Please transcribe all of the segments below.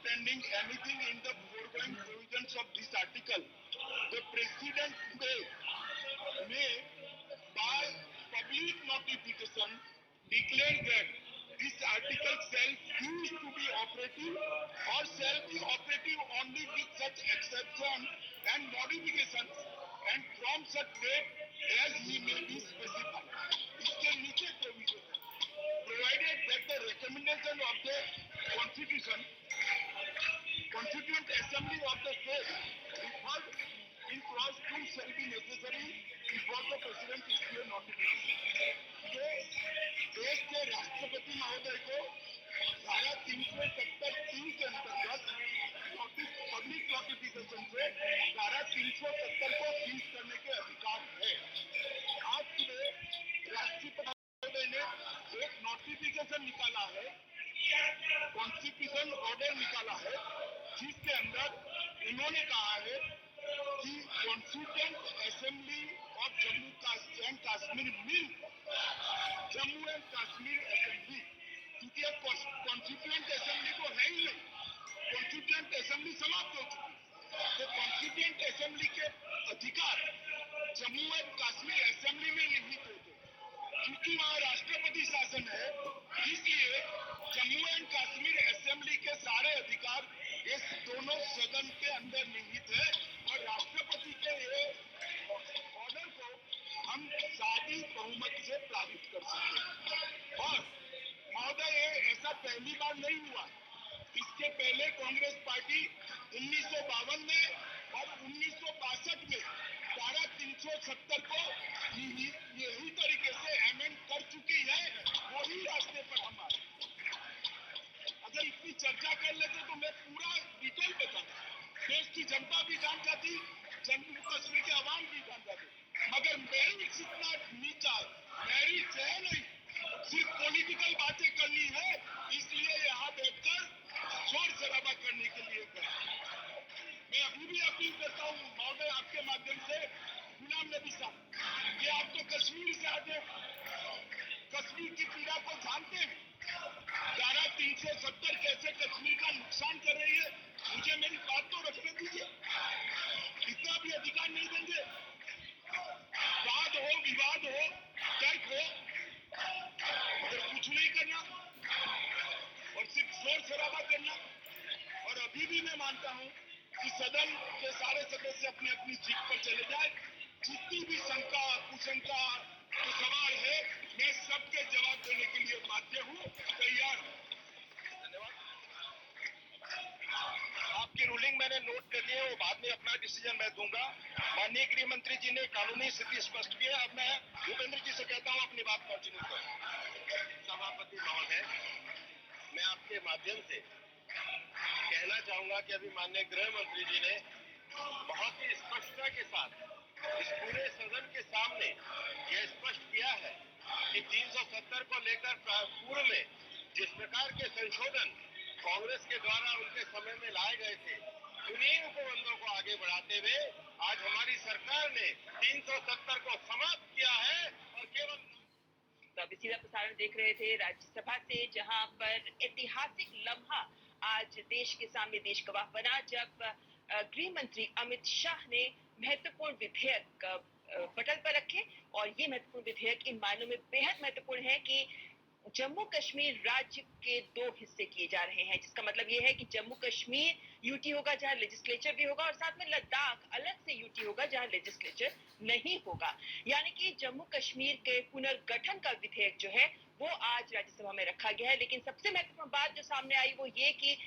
notwithstanding anything in the foregoing provisions of this article, the President may, by public notification, declare that this article shall cease to be operative or shall be operative only with such exception and modifications and from such date as he may be specified. इसके नीचे provision है, provided that the recommendation of the Constituent Assembly of the state referred in clause 2 shall be necessary before the President issue notification. देश के राष्ट्रपति महोदय को धारा 370(3) के अंतर्गत पब्लिक नोटिफिकेशन से धारा 370 को सीज करने के अधिकार है। आज सुबह राष्ट्रपति महोदय ने एक नोटिफिकेशन निकाला है, कॉन्स्टिट्यूशन ऑर्डर निकाला है, जिसके अंदर इन्होंने कहा है कि constituent assembly of Jammu and Kashmir mill Jammu and Kashmir assembly, क्योंकि अब कॉन्स्टिट्यूएंट असेंबली तो है ही नहीं, कॉन्स्टिट्यूएंट असेंबली समाप्त हो चुकी, तो कॉन्स्टिट्यूएंट असेंबली के अधिकार जम्मू एंड कश्मीर असेंबली में निहित होते, क्योंकि वहाँ राष्ट्रपति शासन है, इसलिए जम्मू एंड कश्मीर असेंबली के सारे अधिकार इस दोनों सदन के अंदर निहित है और राष्ट्रपति के ये ऑर्डर को हम शादी बहुमत से पारित कर सकते हैं। और महोदय, ऐसा पहली बार नहीं हुआ, इसके पहले कांग्रेस पार्टी 1952 में और 1962 में धारा 370 को यही तरीके से अमेंड कर चुकी है, वही रास्ते पर हम आ रहे हैं। अगर इतनी चर्चा कर लेते तो मैं पूरा डिटेल बताता, देश की जनता भी जान जाती, जम्मू कश्मीर के आवाम भी जान जाते, मगर मेरिट इतना नीचा, मेरिट है नहीं, सिर्फ पॉलिटिकल बातें करनी है, इसलिए यहाँ बैठकर शोर शराबा करने के लिए गए। मैं अभी भी अपील करता हूँ महोदय, आपके माध्यम से, गुलाम नबी साहब, ये आप तो कश्मीर से आते हैं, कश्मीर की पीड़ा को जानते हैं, धारा 370 कैसे कश्मीर का नुकसान कर रही है, मुझे मेरी बात तो रखने दीजिए, इतना भी अधिकार नहीं देंगे। वाद हो, विवाद हो, तर्क हो, मगर कुछ नहीं करना और सिर्फ शोर शराबा करना। और अभी भी मैं मानता हूँ कि सदन के सारे सदस्य अपनी अपनी सीट पर चले जाए, जितनी भी शंका कुशंका तो सवाल है, मैं सबके जवाब देने के लिए बाध्य हूँ, तैयार हूँ। धन्यवाद। आपकी रूलिंग मैंने नोट कर ली है, वो बाद में अपना डिसीजन मैं दूंगा। माननीय गृह मंत्री जी ने कानूनी स्थिति स्पष्ट की है। अब मैं भूपेंद्र जी से कहता हूँ अपनी बात कंटिन्यू करें। सभापति महोदय, मैं आपके माध्यम से कहना चाहूंगा कि अभी माननीय गृह मंत्री जी ने बहुत ही स्पष्टता के साथ इस पूरे सदन के सामने यह स्पष्ट किया है कि 370 को लेकर पूर्व में जिस प्रकार के संशोधन कांग्रेस के द्वारा उनके समय में लाए गए थे, उन्हीं उपबंधों को आगे बढ़ाते हुए आज हमारी सरकार ने 370 को समाप्त किया है और केवल तो अभी सीधा प्रसारण देख रहे थे राज्यसभा से, जहां पर ऐतिहासिक लम्हा आज देश के सामने देश गवाह बना, जब गृह मंत्री अमित शाह ने महत्वपूर्ण विधेयक पटल पर रखे। और ये महत्वपूर्ण विधेयक इन मायनों में बेहद महत्वपूर्ण है कि जम्मू कश्मीर राज्य के 2 हिस्से किए जा रहे हैं, जिसका मतलब ये है कि जम्मू कश्मीर यूटी होगा जहां लेजिस्लेचर भी होगा, और साथ में लद्दाख अलग से यूटी होगा जहां लेजिस्लेचर नहीं होगा। यानी कि जम्मू कश्मीर के पुनर्गठन का विधेयक जो है वो आज राज्यसभा में रखा गया है। लेकिन सबसे महत्वपूर्ण बात जो सामने आई वो ये कि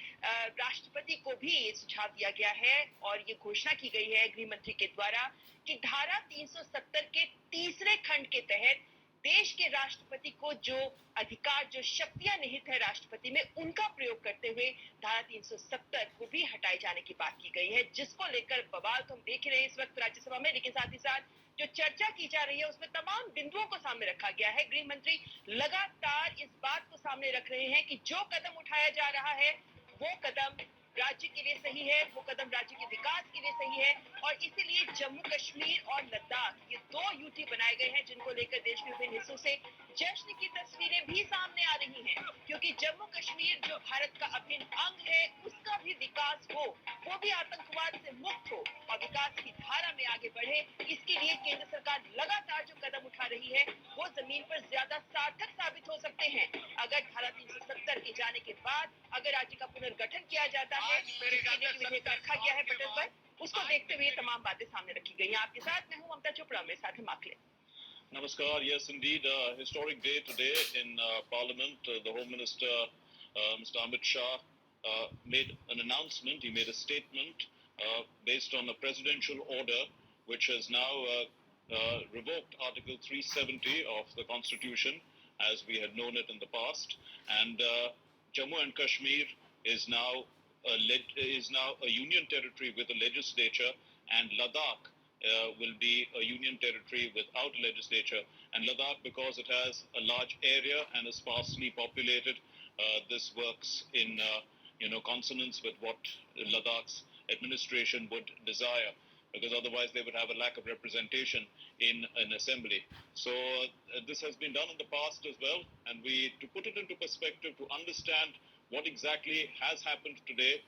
राष्ट्रपति को भी सुझाव दिया गया है और ये घोषणा की गई है गृह मंत्री के द्वारा कि धारा 370 के तीसरे खंड के तहत देश के राष्ट्रपति को जो अधिकार, जो शक्तियां निहित है राष्ट्रपति में, उनका प्रयोग करते हुए धारा 370 को भी हटाए जाने की बात की गई है, जिसको लेकर बवाल तो हम देख रहे हैं इस वक्त राज्यसभा में। लेकिन साथ ही साथ जो चर्चा की जा रही है उसमें तमाम बिंदुओं को सामने रखा गया है। गृह मंत्री लगातार इस बात को सामने रख रहे हैं कि जो कदम उठाया जा रहा है वो कदम राज्य के लिए सही है, वो कदम राज्य के विकास के लिए सही है, और इसीलिए जम्मू कश्मीर और लद्दाख ये दो यूटी बनाए गए हैं, जिनको लेकर देश के विभिन्न हिस्सों से जश्न की तस्वीरें भी सामने आ रही हैं, क्योंकि जम्मू कश्मीर जो भारत का अभिन्न अंग है, उसका भी विकास हो, वो भी आतंकवाद से मुक्त हो और विकास की धारा में आगे बढ़े। इसके लिए केंद्र सरकार लगातार जो कदम उठा रही है, वो जमीन पर ज्यादा सार्थक साबित हो सकते हैं। अगर धारा 370 के जाने के बाद अगर राज्य का पुनर्गठन किया जाता है, जिसके लिए विधेयक रखा गया है पटल पर, उसको देखते हुए तमाम बातें सामने रखी गई हैं। आपके साथ मैं हूं ममता चोपड़ा, मेरे साथ है माकले। Namaskar. Yes, indeed, a historic day today in Parliament. The Home Minister, Mr. Amit Shah, made an announcement. He made a statement based on a presidential order which has now revoked Article 370 of the Constitution as we had known it in the past. And Jammu and Kashmir is now a union territory with a legislature, and Ladakh will be a union territory without legislature. And Ladakh, because it has a large area and is sparsely populated, this works in consonance with what Ladakh's administration would desire, because otherwise they would have a lack of representation in an assembly. So this has been done in the past as well, and to put it into perspective, to understand what exactly has happened today,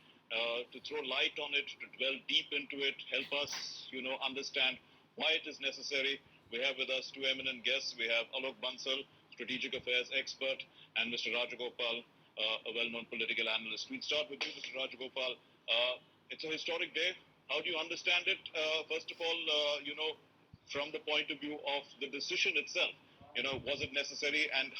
to throw light on it, to dwell deep into it, help us, understand why it is necessary. We have with us two eminent guests. We have Alok Bansal, strategic affairs expert, and Mr. Rajagopal, a well-known political analyst. We'll start with you, Mr. Rajagopal. It's a historic day. How do you understand it? First of all, from the point of view of the decision itself, was it necessary and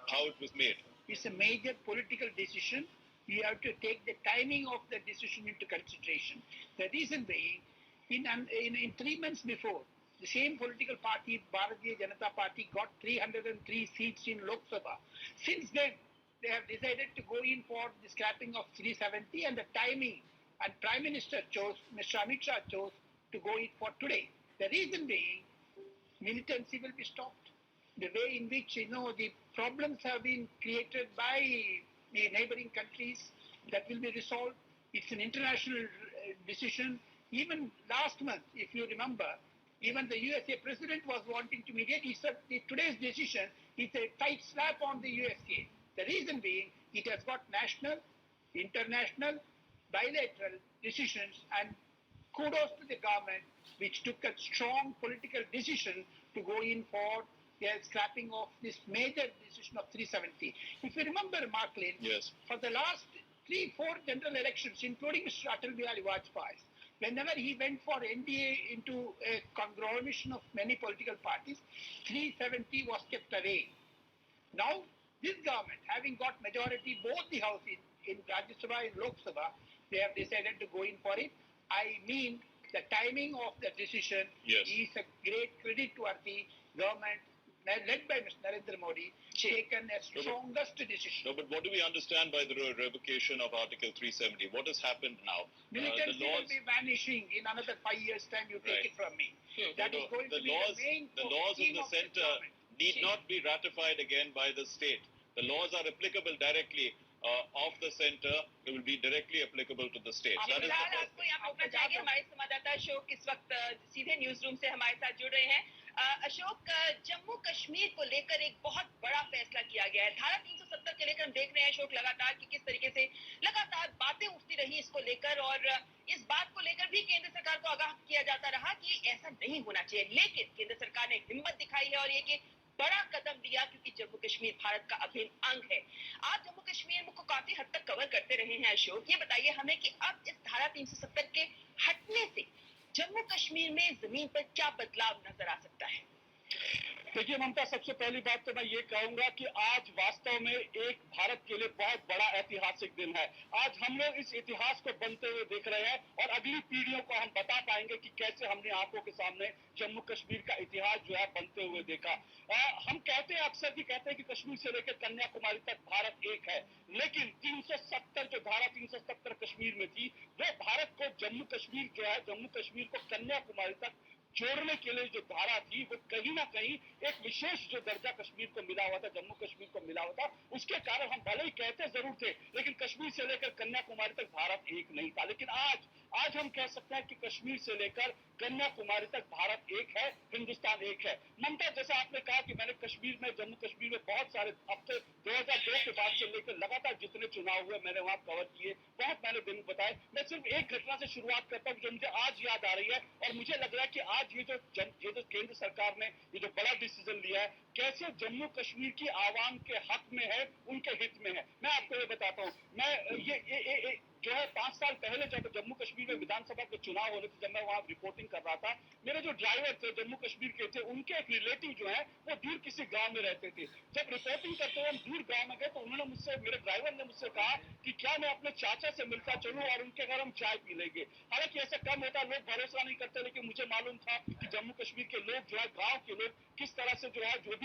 how it was made? It's a major political decision. You have to take the timing of the decision into consideration. The reason being, in 3 months before, the same political party, Bharatiya Janata Party, got 303 seats in Lok Sabha. Since then, they have decided to go in for the scrapping of 370, and the timing, and Prime Minister chose, Mr. Amit Shah chose to go in for today. The reason being, militancy will be stopped. The way in which, the problems have been created by the neighboring countries, that will be resolved. It's an international decision. Even last month, if you remember, even the USA president was wanting to mediate. He said today's decision is a tight slap on the USA. The reason being, it has got national, international, bilateral decisions, and kudos to the government which took a strong political decision to go in for the scrapping of this major decision of 370. If you remember, Marklin, yes, for the last 3-4 general elections, including Mr. Atal Bihari Vajpayee, whenever he went for NDA into a conglomeration of many political parties, 370 was kept away. Now, this government, having got majority both the house in Rajya Sabha and Lok Sabha, they have decided to go in for it. I mean, the timing of the decision yes, is a great credit to our government, led by Mr. Narendra Modi, taken a strongest decision. No, but what do we understand by the revocation of Article 370? What has happened now? Militancy will be vanishing in another 5 years' time. You take it from me. That is going to be the main the laws of theme the center need not be ratified again by the state. The laws are applicable directly of the center. It will be directly applicable to the states. That is the फिलहाल first आपको यहाँ रोकना चाहेंगे। हमारे संवाददाता अशोक इस वक्त सीधे न्यूज रूम से हमारे साथ जुड़ रहे हैं। अशोक, जम्मू कश्मीर को लेकर एक बहुत बड़ा फैसला किया गया है। धारा 370 के लेकर हम देख रहे हैं अशोक लगातार कि किस तरीके से लगातार बातें उठती रही इसको लेकर, और इस बात को लेकर भी केंद्र सरकार को आगाह किया जाता रहा कि ऐसा नहीं होना चाहिए। लेकिन केंद्र सरकार ने हिम्मत दिखाई है और ये कि बड़ा कदम लिया, क्योंकि जम्मू कश्मीर भारत का अभिन्न अंग है। आप जम्मू कश्मीर को काफी हद तक कवर करते रहे हैं अशोक, ये बताइए हमें कि अब इस धारा 370 के हटने से जम्मू कश्मीर में जमीन पर क्या बदलाव नजर आ सकता है? देखिए ममता, सबसे पहली बात तो मैं ये कहूंगा कि आज वास्तव में एक भारत के लिए बहुत बड़ा ऐतिहासिक दिन है। आज हम लोग इस इतिहास को बनते हुए देख रहे हैं और अगली पीढ़ियों को हम बता पाएंगे कि कैसे हमने आंखों के सामने जम्मू कश्मीर का इतिहास जो है बनते हुए देखा। हम कहते हैं, अक्सर भी कहते हैं कि कश्मीर से लेकर कन्याकुमारी तक भारत एक है, लेकिन 370 जो धारा 370 कश्मीर में थी, वो भारत को जम्मू कश्मीर जो है, जम्मू कश्मीर को कन्याकुमारी तक जोड़ने के लिए जो धारा थी, वो कहीं ना कहीं एक विशेष जो दर्जा कश्मीर को मिला हुआ था, जम्मू कश्मीर को मिला हुआ था। उसके कारण हम भले ही कहते जरूर थे, लेकिन कश्मीर से लेकर कन्याकुमारी तक भारत एक नहीं था। लेकिन आज आज हम कह सकते हैं कि कश्मीर से लेकर कन्याकुमारी तक भारत एक है, हिंदुस्तान एक है। ममता, जैसा आपने कहा कि मैंने कश्मीर में, जम्मू कश्मीर में बहुत सारे हफ्ते 2002 के बाद से लेकर लगातार जितने चुनाव हुए मैंने वहां कवर किए, बहुत मैंने दिन बताए। मैं सिर्फ एक घटना से शुरुआत करता हूँ जो मुझे आज याद आ रही है और मुझे लग रहा है कि आज ये जो केंद्र सरकार ने ये जो बड़ा डिसीजन लिया है, कैसे जम्मू कश्मीर की आवाम के हक में है, उनके हित में है। मैं आपको ये बताता हूँ, मैं ये जो है 5 साल पहले जब जम्मू कश्मीर में विधानसभा के चुनाव होने थे, जब मैं वहां रिपोर्टिंग कर रहा था, मेरे जो ड्राइवर थे जम्मू कश्मीर के थे, उनके एक रिलेटिव जो है वो दूर किसी गांव में रहते थे। जब रिपोर्टिंग करते हुए हम दूर गांव में गए तो उन्होंने मुझसे, मेरे ड्राइवर ने मुझसे कहा कि क्या मैं अपने चाचा से मिलता चलूं और उनके घर हम चाय पी लेंगे। हालांकि ऐसा कम होता, लोग भरोसा नहीं करते, लेकिन मुझे मालूम था कि जम्मू कश्मीर के लोग जो है, गाँव के लोग किस तरह से जो है, जो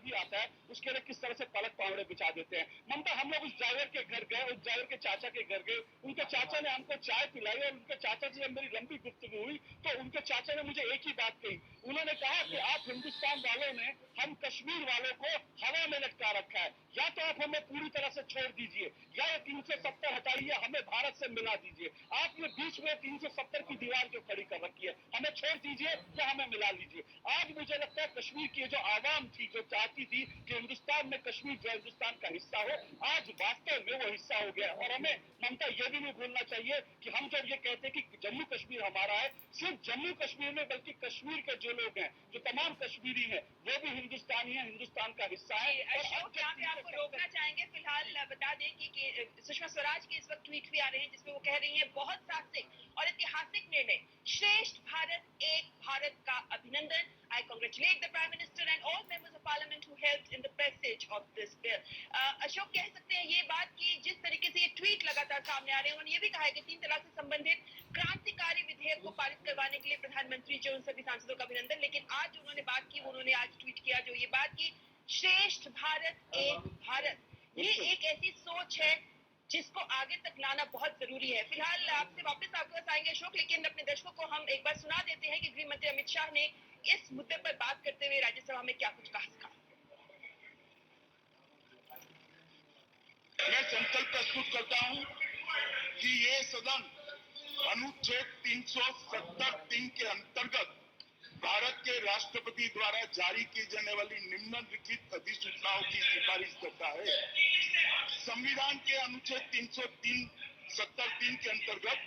भी आता है उसके लिए किस तरह से पलक पावड़े बिछा देते हैं। ममता, हम लोग उस ड्राइवर के घर गए, उस ड्राइवर के चाचा के घर गए, उनके चाचा ने हमको चाय पिलाई और उनके चाचा से जब मेरी लंबी गुफ्तगू हुई तो उनके चाचा ने मुझे एक ही बात कही। उन्होंने कहा कि आप हिंदुस्तान वालों ने हम कश्मीर वालों को हवा में लटका रखा है, या तो आप हमें पूरी तरह से छोड़ दीजिए या ये 370 हटाइए, हमें भारत से मिला दीजिए। आप ये बीच में 370 की दीवार जो खड़ी कर रखी है, हमें छोड़ दीजिए या हमें मिला लीजिए। आज मुझे लगता है कश्मीर की जो आवाम थी, जो चाहती थी कि हिंदुस्तान में कश्मीर जो हिंदुस्तान का हिस्सा हो, आज वास्तव में वो हिस्सा हो गया। और हमें ममता ये भी नहीं भूलना चाहिए कि हम जब ये कहते हैं कि जम्मू कश्मीर हमारा है, सिर्फ जम्मू कश्मीर में बल्कि कश्मीर के जो लोग हैं, जो तमाम कश्मीरी हैं, वो भी हिंदुस्तानी है, हिंदुस्तान का हिस्सा है। अशोक, यहाँ पे आपको रोकना चाहेंगे। फिलहाल बता दें कि सुषमा स्वराज के इस वक्त ट्वीट भी आ रहे हैं जिसमें वो कह रही हैं, बहुत साहसिक और ऐतिहासिक निर्णय, श्रेष्ठ भारत एक भारत का अभिनंदन। I congratulate the Prime Minister and all members of Parliament who helped in the passage of this bill. Ashok, कह सकते हैं ये बात कि जिस तरीके से ये ट्वीट लगातार सामने आ रहे हैं, उन्होंने ये भी कहा है कि 3 तलाक से संबंधित क्रांतिकारी विधेयक को पारित करवाने के लिए प्रधानमंत्री जो उन सभी सांसदों का अभिनंदन। लेकिन आज जो उन्होंने बात की, उन्होंने आज ट्वीट किया जो ये बात की, श्रेष्ठ भारत एक भारत, ये एक ऐसी सोच है जिसको आगे तक लाना बहुत जरूरी है। फिलहाल आपसे वापस आपके पास आएंगे अशोक, लेकिन अपने दर्शकों को हम एक बार सुना देते हैं कि गृह मंत्री अमित शाह ने इस मुद्दे पर बात करते हुए राज्यसभा में क्या कुछ कहा। मैं संकल्प प्रस्तुत करता हूं कि ये सदन अनुच्छेद 370(3) के अंतर्गत भारत के राष्ट्रपति द्वारा जारी की जाने वाली निम्नलिखित अधिसूचनाओं की सिफारिश करता है। संविधान के अनुच्छेद 370(3) के अंतर्गत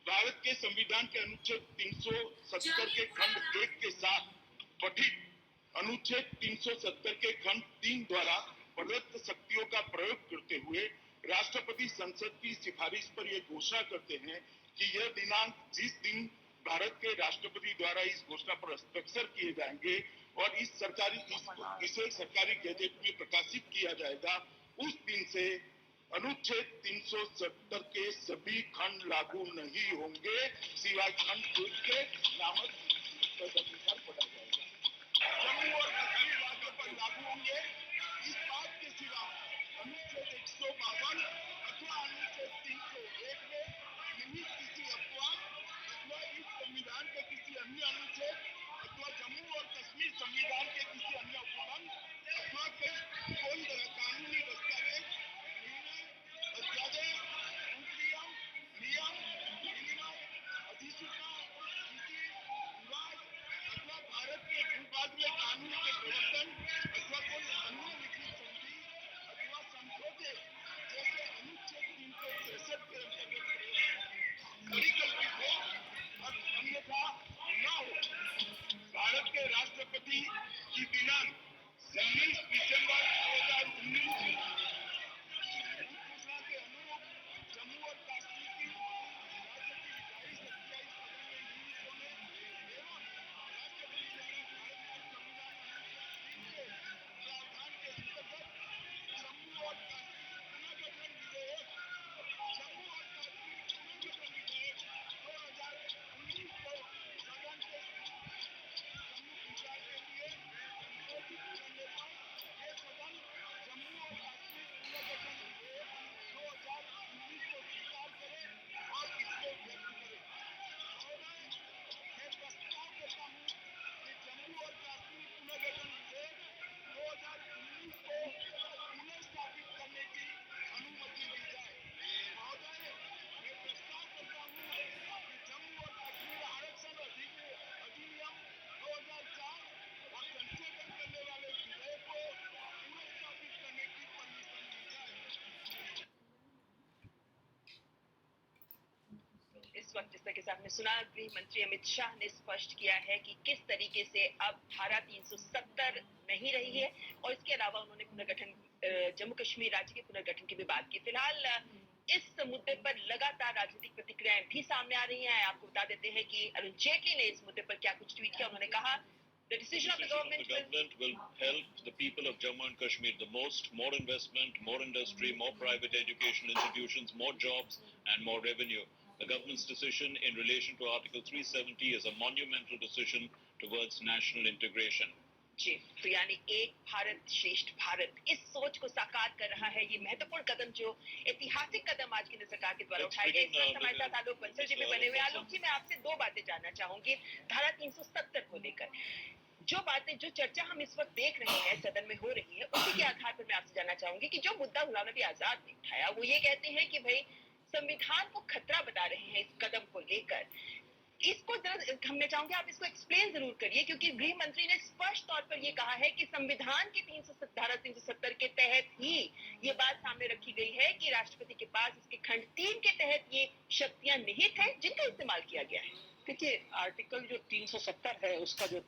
भारत के संविधान के अनुच्छेद 370 के खंड 1 के साथ पठित अनुच्छेद 370 के खंड 3 द्वारा प्रदत्त शक्तियों का प्रयोग करते हुए राष्ट्रपति संसद की सिफारिश पर यह घोषणा करते हैं कि यह दिनांक जिस दिन भारत के राष्ट्रपति द्वारा इस घोषणा पर हस्ताक्षर किए जाएंगे और इसे सरकारी गैजेट में प्रकाशित किया जाएगा, उस दिन से अनुच्छेद 370 के सभी खंड लागू नहीं होंगे, सिवाय खंड 1 के नामक तदनुसार पढ़ा जाएगा। जम्मू और कश्मीर राज्यों पर लागू होंगे। इस बात के सिवा अनुच्छेद 152 अथवा अनुच्छेद 301 में निहित किसी अफवाह अथवा इस संविधान के किसी अन्य अनुच्छेद अथवा जम्मू और कश्मीर संविधान के किसी अन्य उपबंध अथवा कोई कानूनी दस्तावेज, अध्यादेश, अनुक्रिया, नियम, विनिमय, अधिसूचना, नीति, विवाद अथवा भारत के भूभाग में कानून के प्रवर्तन अथवा कोई अन्य लिखित संधि अथवा समझौते जैसे अनुच्छेद 363 के अंतर्गत परिकल्पित हो और अन्यथा न हो। भारत के राष्ट्रपति की इस वक्त जिस तरीके से आपने सुना, गृह मंत्री अमित शाह ने स्पष्ट किया है कि किस तरीके से अब धारा 370 नहीं रही है, और इसके अलावा उन्होंने पुनर्गठन, जम्मू कश्मीर राज्य के पुनर्गठन की भी बात की। फिलहाल इस मुद्दे पर लगातार राजनीतिक प्रतिक्रियाएं भी सामने आ रही हैं। आपको बता देते हैं कि अरुण जेटली ने इस मुद्दे पर क्या कुछ ट्वीट किया। उन्होंने कहा, The decision of the government will help the people of Jammu and Kashmir the most. More investment, more industry, more private education institutions, more jobs and more revenue. The government's decision in relation to Article 370 is a monumental decision towards national integration. जी, तो यानी एक भारत श्रेष्ठ भारत, इस सोच को साकार कर रहा है ये महत्वपूर्ण कदम, जो ऐतिहासिक कदम आज केंद्र सरकार के द्वारा उठाया गया। इस वक्त हमारे साथ आलोक बंसल जी भी बने हुए। आलोक जी, मैं आपसे दो बातें जानना चाहूंगी धारा 370 को लेकर। जो बातें, जो चर्चा हम इस वक्त देख रहे हैं सदन में हो रही है, उसी के आधार पर मैं आपसे जानना चाहूंगी कि जो मुद्दा गुलाम नबी आजाद ने उठाया, वो ये कहते हैं कि भाई संविधान को खतरा बता रहे हैं इस कदम को लेकर। इसको जरा हमने चाहूंगी आप इसको एक्सप्लेन जरूर करिए, क्योंकि गृह मंत्री ने स्पष्ट तौर पर ये कहा है कि संविधान के धारा 370 के तहत ही ये बात सामने रखी गई है कि राष्ट्रपति के पास इसके खंड 3 के तहत ये शक्तियां निहित है जिनका इस्तेमाल किया गया है। देखिए, आर्टिकल जो 370 है, उसका जो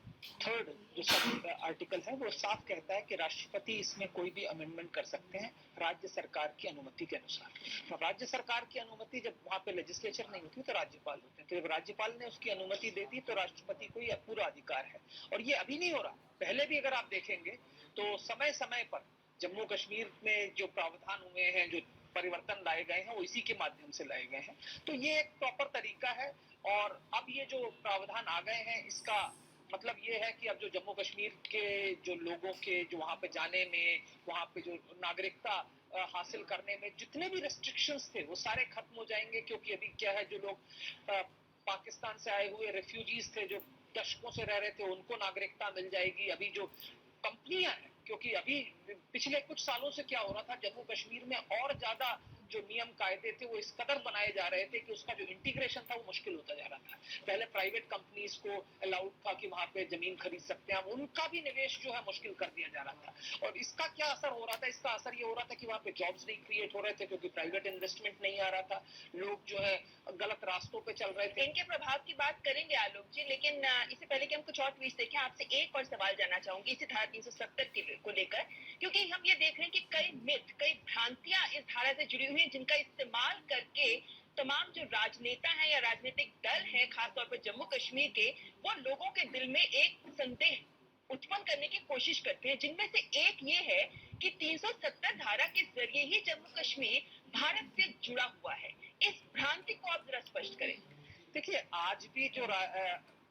थर्ड जो सब आर्टिकल है, वो साफ कहता है कि राष्ट्रपति इसमें कोई भी अमेंडमेंट कर सकते हैं राज्य सरकार की अनुमति के अनुसार। तो राज्य सरकार की अनुमति, जब वहां पे लेजिस्लेचर नहीं होती तो राज्यपाल होते हैं, तो जब राज्यपाल ने उसकी अनुमति दे दी तो राष्ट्रपति को यह पूरा अधिकार है। और ये अभी नहीं हो रहा, पहले भी अगर आप देखेंगे तो समय समय पर जम्मू कश्मीर में जो प्रावधान हुए हैं, जो परिवर्तन लाए गए हैं, वो इसी के माध्यम से लाए गए हैं। तो ये एक प्रॉपर तरीका है। और अब ये जो प्रावधान आ गए हैं, इसका मतलब ये है कि अब जो जम्मू कश्मीर के जो लोगों के जो वहां पे जाने में, वहां पे जो नागरिकता हासिल करने में जितने भी रेस्ट्रिक्शंस थे, वो सारे खत्म हो जाएंगे। क्योंकि अभी क्या है, जो लोग पाकिस्तान से आए हुए रेफ्यूजीज थे, जो दशकों से रह रहे थे, उनको नागरिकता मिल जाएगी। अभी जो कंपनियां हैं, क्योंकि अभी पिछले कुछ सालों से क्या हो रहा था, जम्मू कश्मीर में और ज्यादा जो नियम कायदे थे वो इस कदर बनाए जा रहे थे कि उसका जो इंटीग्रेशन था वो मुश्किल होता जा रहा था। पहले प्राइवेट कंपनीज को अलाउड था कि वहां पे जमीन खरीद सकते हैं, उनका भी निवेश जो है मुश्किल कर दिया जा रहा था। और इसका क्या असर हो रहा था? इसका असर ये हो रहा था कि वहां पे जॉब्स नहीं क्रिएट हो रहे थे, क्योंकि प्राइवेट इन्वेस्टमेंट नहीं आ रहा था, लोग जो है गलत रास्तों पे चल रहे थे। इनके प्रभाव की बात करेंगे आलोक जी, लेकिन इससे पहले कि हम कुछ और ट्वीट देखें, आपसे एक और सवाल जानना चाहूंगी इसी धारा 370 को लेकर, क्योंकि हम ये देख रहे हैं कि कई मिथ, कई भ्रांतियां इस धारा से जुड़ी हुई हैं, जिनका इस्तेमाल करके तमाम जो राजनेता हैं या राजनीतिक दल हैं, खासतौर पर जम्मू कश्मीर के, वो लोगों के दिल में एक संदेह उत्पन्न करने की कोशिश करते हैं, जिनमें से एक ये है कि 370 धारा के जरिए ही जम्मू कश्मीर भारत से जुड़ा हुआ है। इस भ्रांति को आप जरा स्पष्ट करें। देखिए, आज भी जो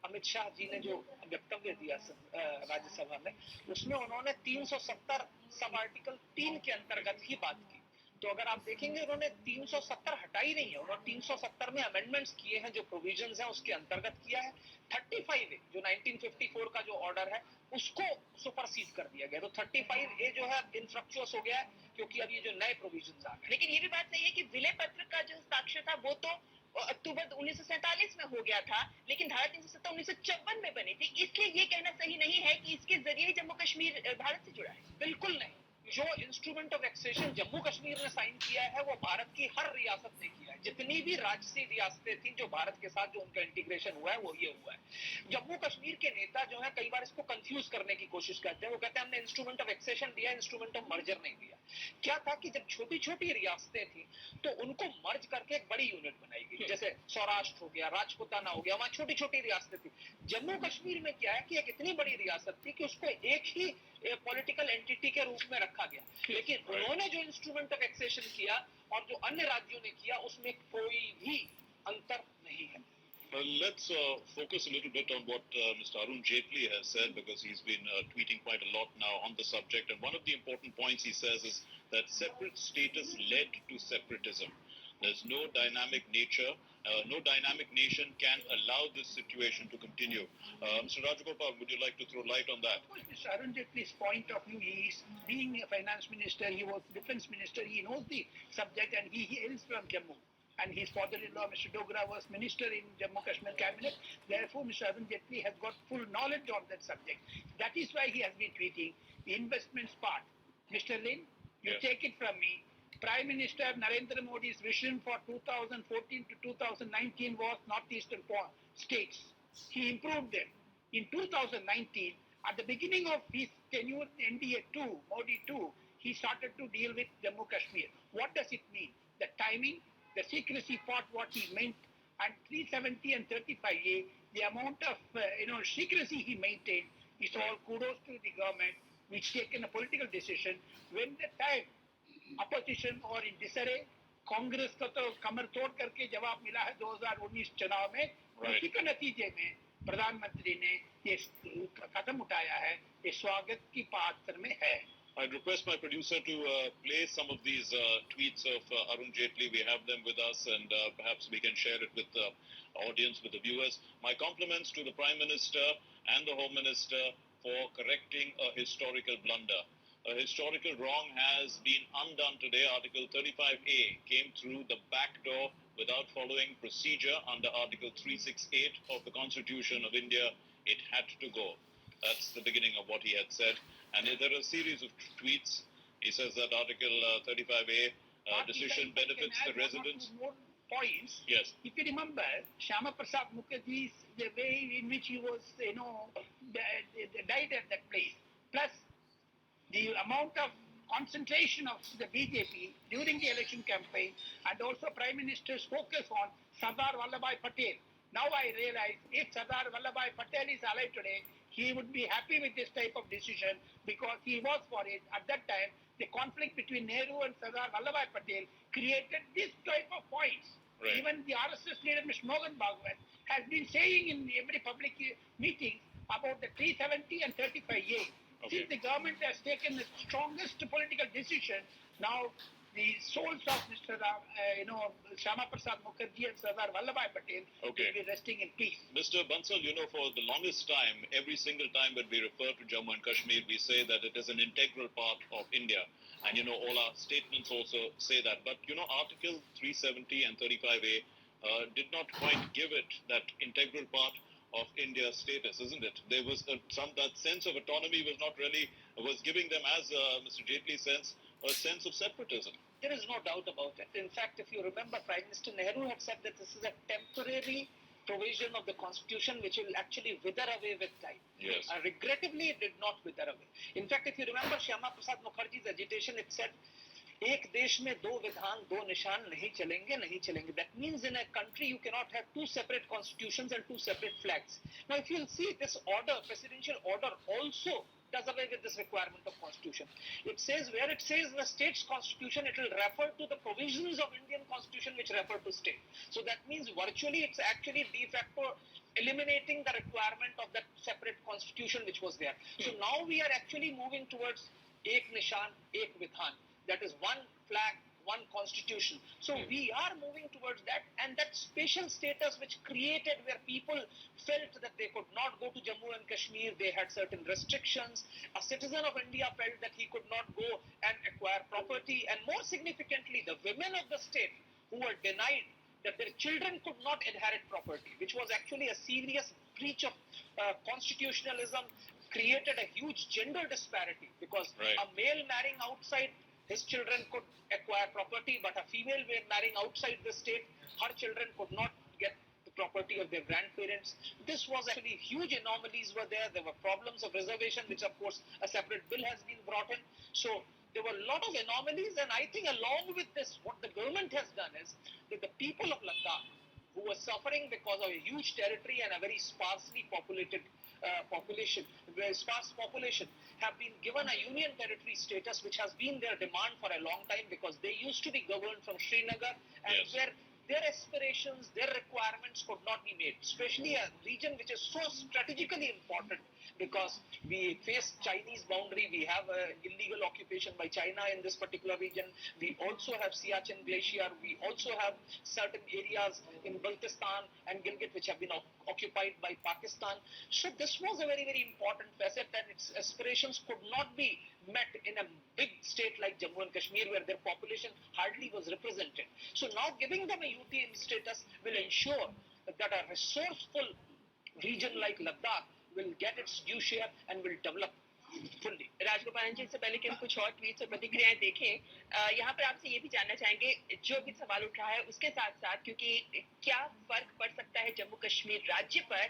अमित शाह जी ने जो वक्तव्य दिया राज्यसभा में, उसमें उन्होंने 370 सब आर्टिकल 3 के अंतर्गत ही बात की। तो अगर आप देखेंगे, उन्होंने 370 हटाई नहीं है, उन्होंने 370 में अमेंडमेंट्स किए हैं, जो प्रोविजंस हैं उसके अंतर्गत किया है। 35A जो 1954 का जो ऑर्डर है, उसको सुपरसीड कर दिया गया। तो 35A जो है इनफ्रक्चुअस हो गया है, क्योंकि अब ये जो नए प्रोविजंस आ गए। लेकिन ये भी बात सही है कि विलय पत्र का जो हस्ताक्षर था वो तो अक्टूबर 1947 में हो गया था, लेकिन धारा 370 1954 में बनी थी। इसलिए ये कहना सही नहीं है कि इसके जरिए जम्मू कश्मीर भारत से जुड़ा है। बिल्कुल नहीं। जो instrument of accession Jammu Kashmir ने साइन किया है, वो भारत की हर रियासत ने किया है। जितनी भी राजसी रियासतें थी जो भारत के साथ जो उनका इंटीग्रेशन हुआ है, वो ये हुआ है। जम्मू कश्मीर के नेता जो है, कई बार इसको कंफ्यूज करने की कोशिश करते हैं। वो कहते हैं हमने इंस्ट्रूमेंट ऑफ एक्सेशन दिया, इंस्ट्रूमेंट ऑफ मर्जर नहीं दिया। क्या था कि जब छोटी छोटी रियासतें थी तो उनको मर्ज करके एक बड़ी यूनिट बनाई गई, जैसे सौराष्ट्र हो गया, राजपुताना हो गया, वहां छोटी छोटी रियासतें थी। जम्मू कश्मीर में क्या है कि एक इतनी बड़ी रियासत थी कि उसको एक ही पॉलिटिकल एंटिटी के रूप में रखा गया। लेकिन उन्होंने जो इंस्ट्रूमेंट ऑफ एक्सेशन किया और जो अन्य राज्यों ने किया, उसमें कोई भी अंतर नहीं है। Let's focus a little bit on what Mr. Arun Jaitley has said, because he's been tweeting quite a lot now on the subject. And one of the important points he says is that separate status led to separatism. There's no dynamic nature, no dynamic nation can allow this situation to continue. Mr. Rajagopal, would you like to throw light on that? Mr. Arun Jaitley's point of view is, being a finance minister, he was defense minister, he knows the subject, and he hails from Jammu. And his father-in-law, Mr. Dogra, was minister in Jammu Kashmir cabinet. Therefore, Mr. Arun Jaitley has got full knowledge on that subject. That is why he has been tweeting the investments part. Mr. Lin, you take it from me. Prime Minister Narendra Modi's vision for 2014 to 2019 was northeastern states. He improved them. In 2019, at the beginning of his tenure NDA 2, Modi 2, he started to deal with Jammu Kashmir. What does it mean? The timing, the secrecy part, what he meant, and 370 and 35A, the amount of secrecy he maintained is all kudos to the government, which taken a political decision when the time opposition or in disarray, Congress को तो कमर तोड़ करके जवाब मिला है 2019 चुनाव में, उसी के नतीजे में प्रधानमंत्री ने ये कदम उठाया है, ये स्वागत की पात्र में है. I'd request my producer to play some of these tweets of Arun Jaitley. We have them with us, and perhaps we can share it with the audience, with the viewers. My compliments to the Prime Minister and the Home Minister for correcting a historical blunder. A historical wrong has been undone today. Article 35A came through the back door without following procedure under Article 368 of the Constitution of India. It had to go. That's the beginning of what he had said. And there are a series of tweets. He says that Article 35A decision benefits the residents. More points. Yes. If you remember, Shyama Prasad Mukherjee, the way in which he was, died at that place, plus the amount of concentration of the BJP during the election campaign, and also Prime Minister's focus on Sardar Vallabhbhai Patel. Now I realize if Sardar Vallabhbhai Patel is alive today, he would be happy with this type of decision because he was for it. At that time, the conflict between Nehru and Sardar Vallabhbhai Patel created this type of points. Right. Even the RSS leader, Mr. Mohan Bhagwat, has been saying in every public meeting about the 370 and 35A. Okay. Since the government has taken the strongest political decision, now the souls of Mr. Shyama Prasad Mukherjee and Sardar Vallabhbhai Patel will be resting in peace. Mr. Bansal, for the longest time, every single time that we refer to Jammu and Kashmir, we say that it is an integral part of India. And, all our statements also say that. But, Article 370 and 35A did not quite give it that integral part of India's status, isn't it? There was that sense of autonomy was giving them, as Mr. Jaitley says, a sense of separatism. There is no doubt about it. In fact, if you remember, Prime Minister Nehru had said that this is a temporary provision of the Constitution which will actually wither away with time. Yes. Regrettably, it did not wither away. In fact, if you remember Shyama Prasad Mukherjee's agitation, it said, एक देश में दो विधान दो निशान नहीं चलेंगे. That means in a country you cannot have two separate constitutions and two separate flags. Now if you'll see, this order, presidential order, also does away with this requirement of constitution. It says, where it says the state's constitution, it will refer to the provisions of Indian constitution which refer to state. So that means virtually it's actually de facto eliminating the requirement of that separate constitution which was there. So now we are actually moving towards ek nishan, ek vidhan. That is one flag, one constitution. So we are moving towards that, and that special status which created where people felt that they could not go to Jammu and Kashmir, they had certain restrictions. A citizen of India felt that he could not go and acquire property, and more significantly, the women of the state who were denied that their children could not inherit property, which was actually a serious breach of constitutionalism, created a huge gender disparity because a male marrying outside, his children could acquire property, but a female marrying outside the state, her children could not get the property of their grandparents. This was actually huge anomalies were there. There were problems of reservation, which of course a separate bill has been brought in. So there were a lot of anomalies, and I think along with this, what the government has done is that the people of Ladakh, who were suffering because of a huge territory and a very sparsely populated very sparse population, have been given a union territory status, which has been their demand for a long time because they used to be governed from Srinagar, and where their aspirations, their requirements could not be made, especially a region which is so strategically important because we face Chinese boundary, we have illegal occupation by China in this particular region, we also have Siachen Glacier, we also have certain areas in Baltistan and Gilgit which have been occupied by Pakistan. So this was a very, very important facet, and its aspirations could not be met in a big state like Jammu and Kashmir where their population hardly was represented. So now giving them a UTM status will ensure that a resourceful region like Ladakh will get its due share and will develop. fully. Rajagopalan जी, इससे पहले कि हम कुछ और tweets और प्रतिक्रियाएं देखें, यहाँ पर आपसे ये भी जानना चाहेंगे, जो भी सवाल उठ रहा है उसके साथ साथ, क्योंकि क्या फर्क पड़ सकता है जम्मू कश्मीर राज्य पर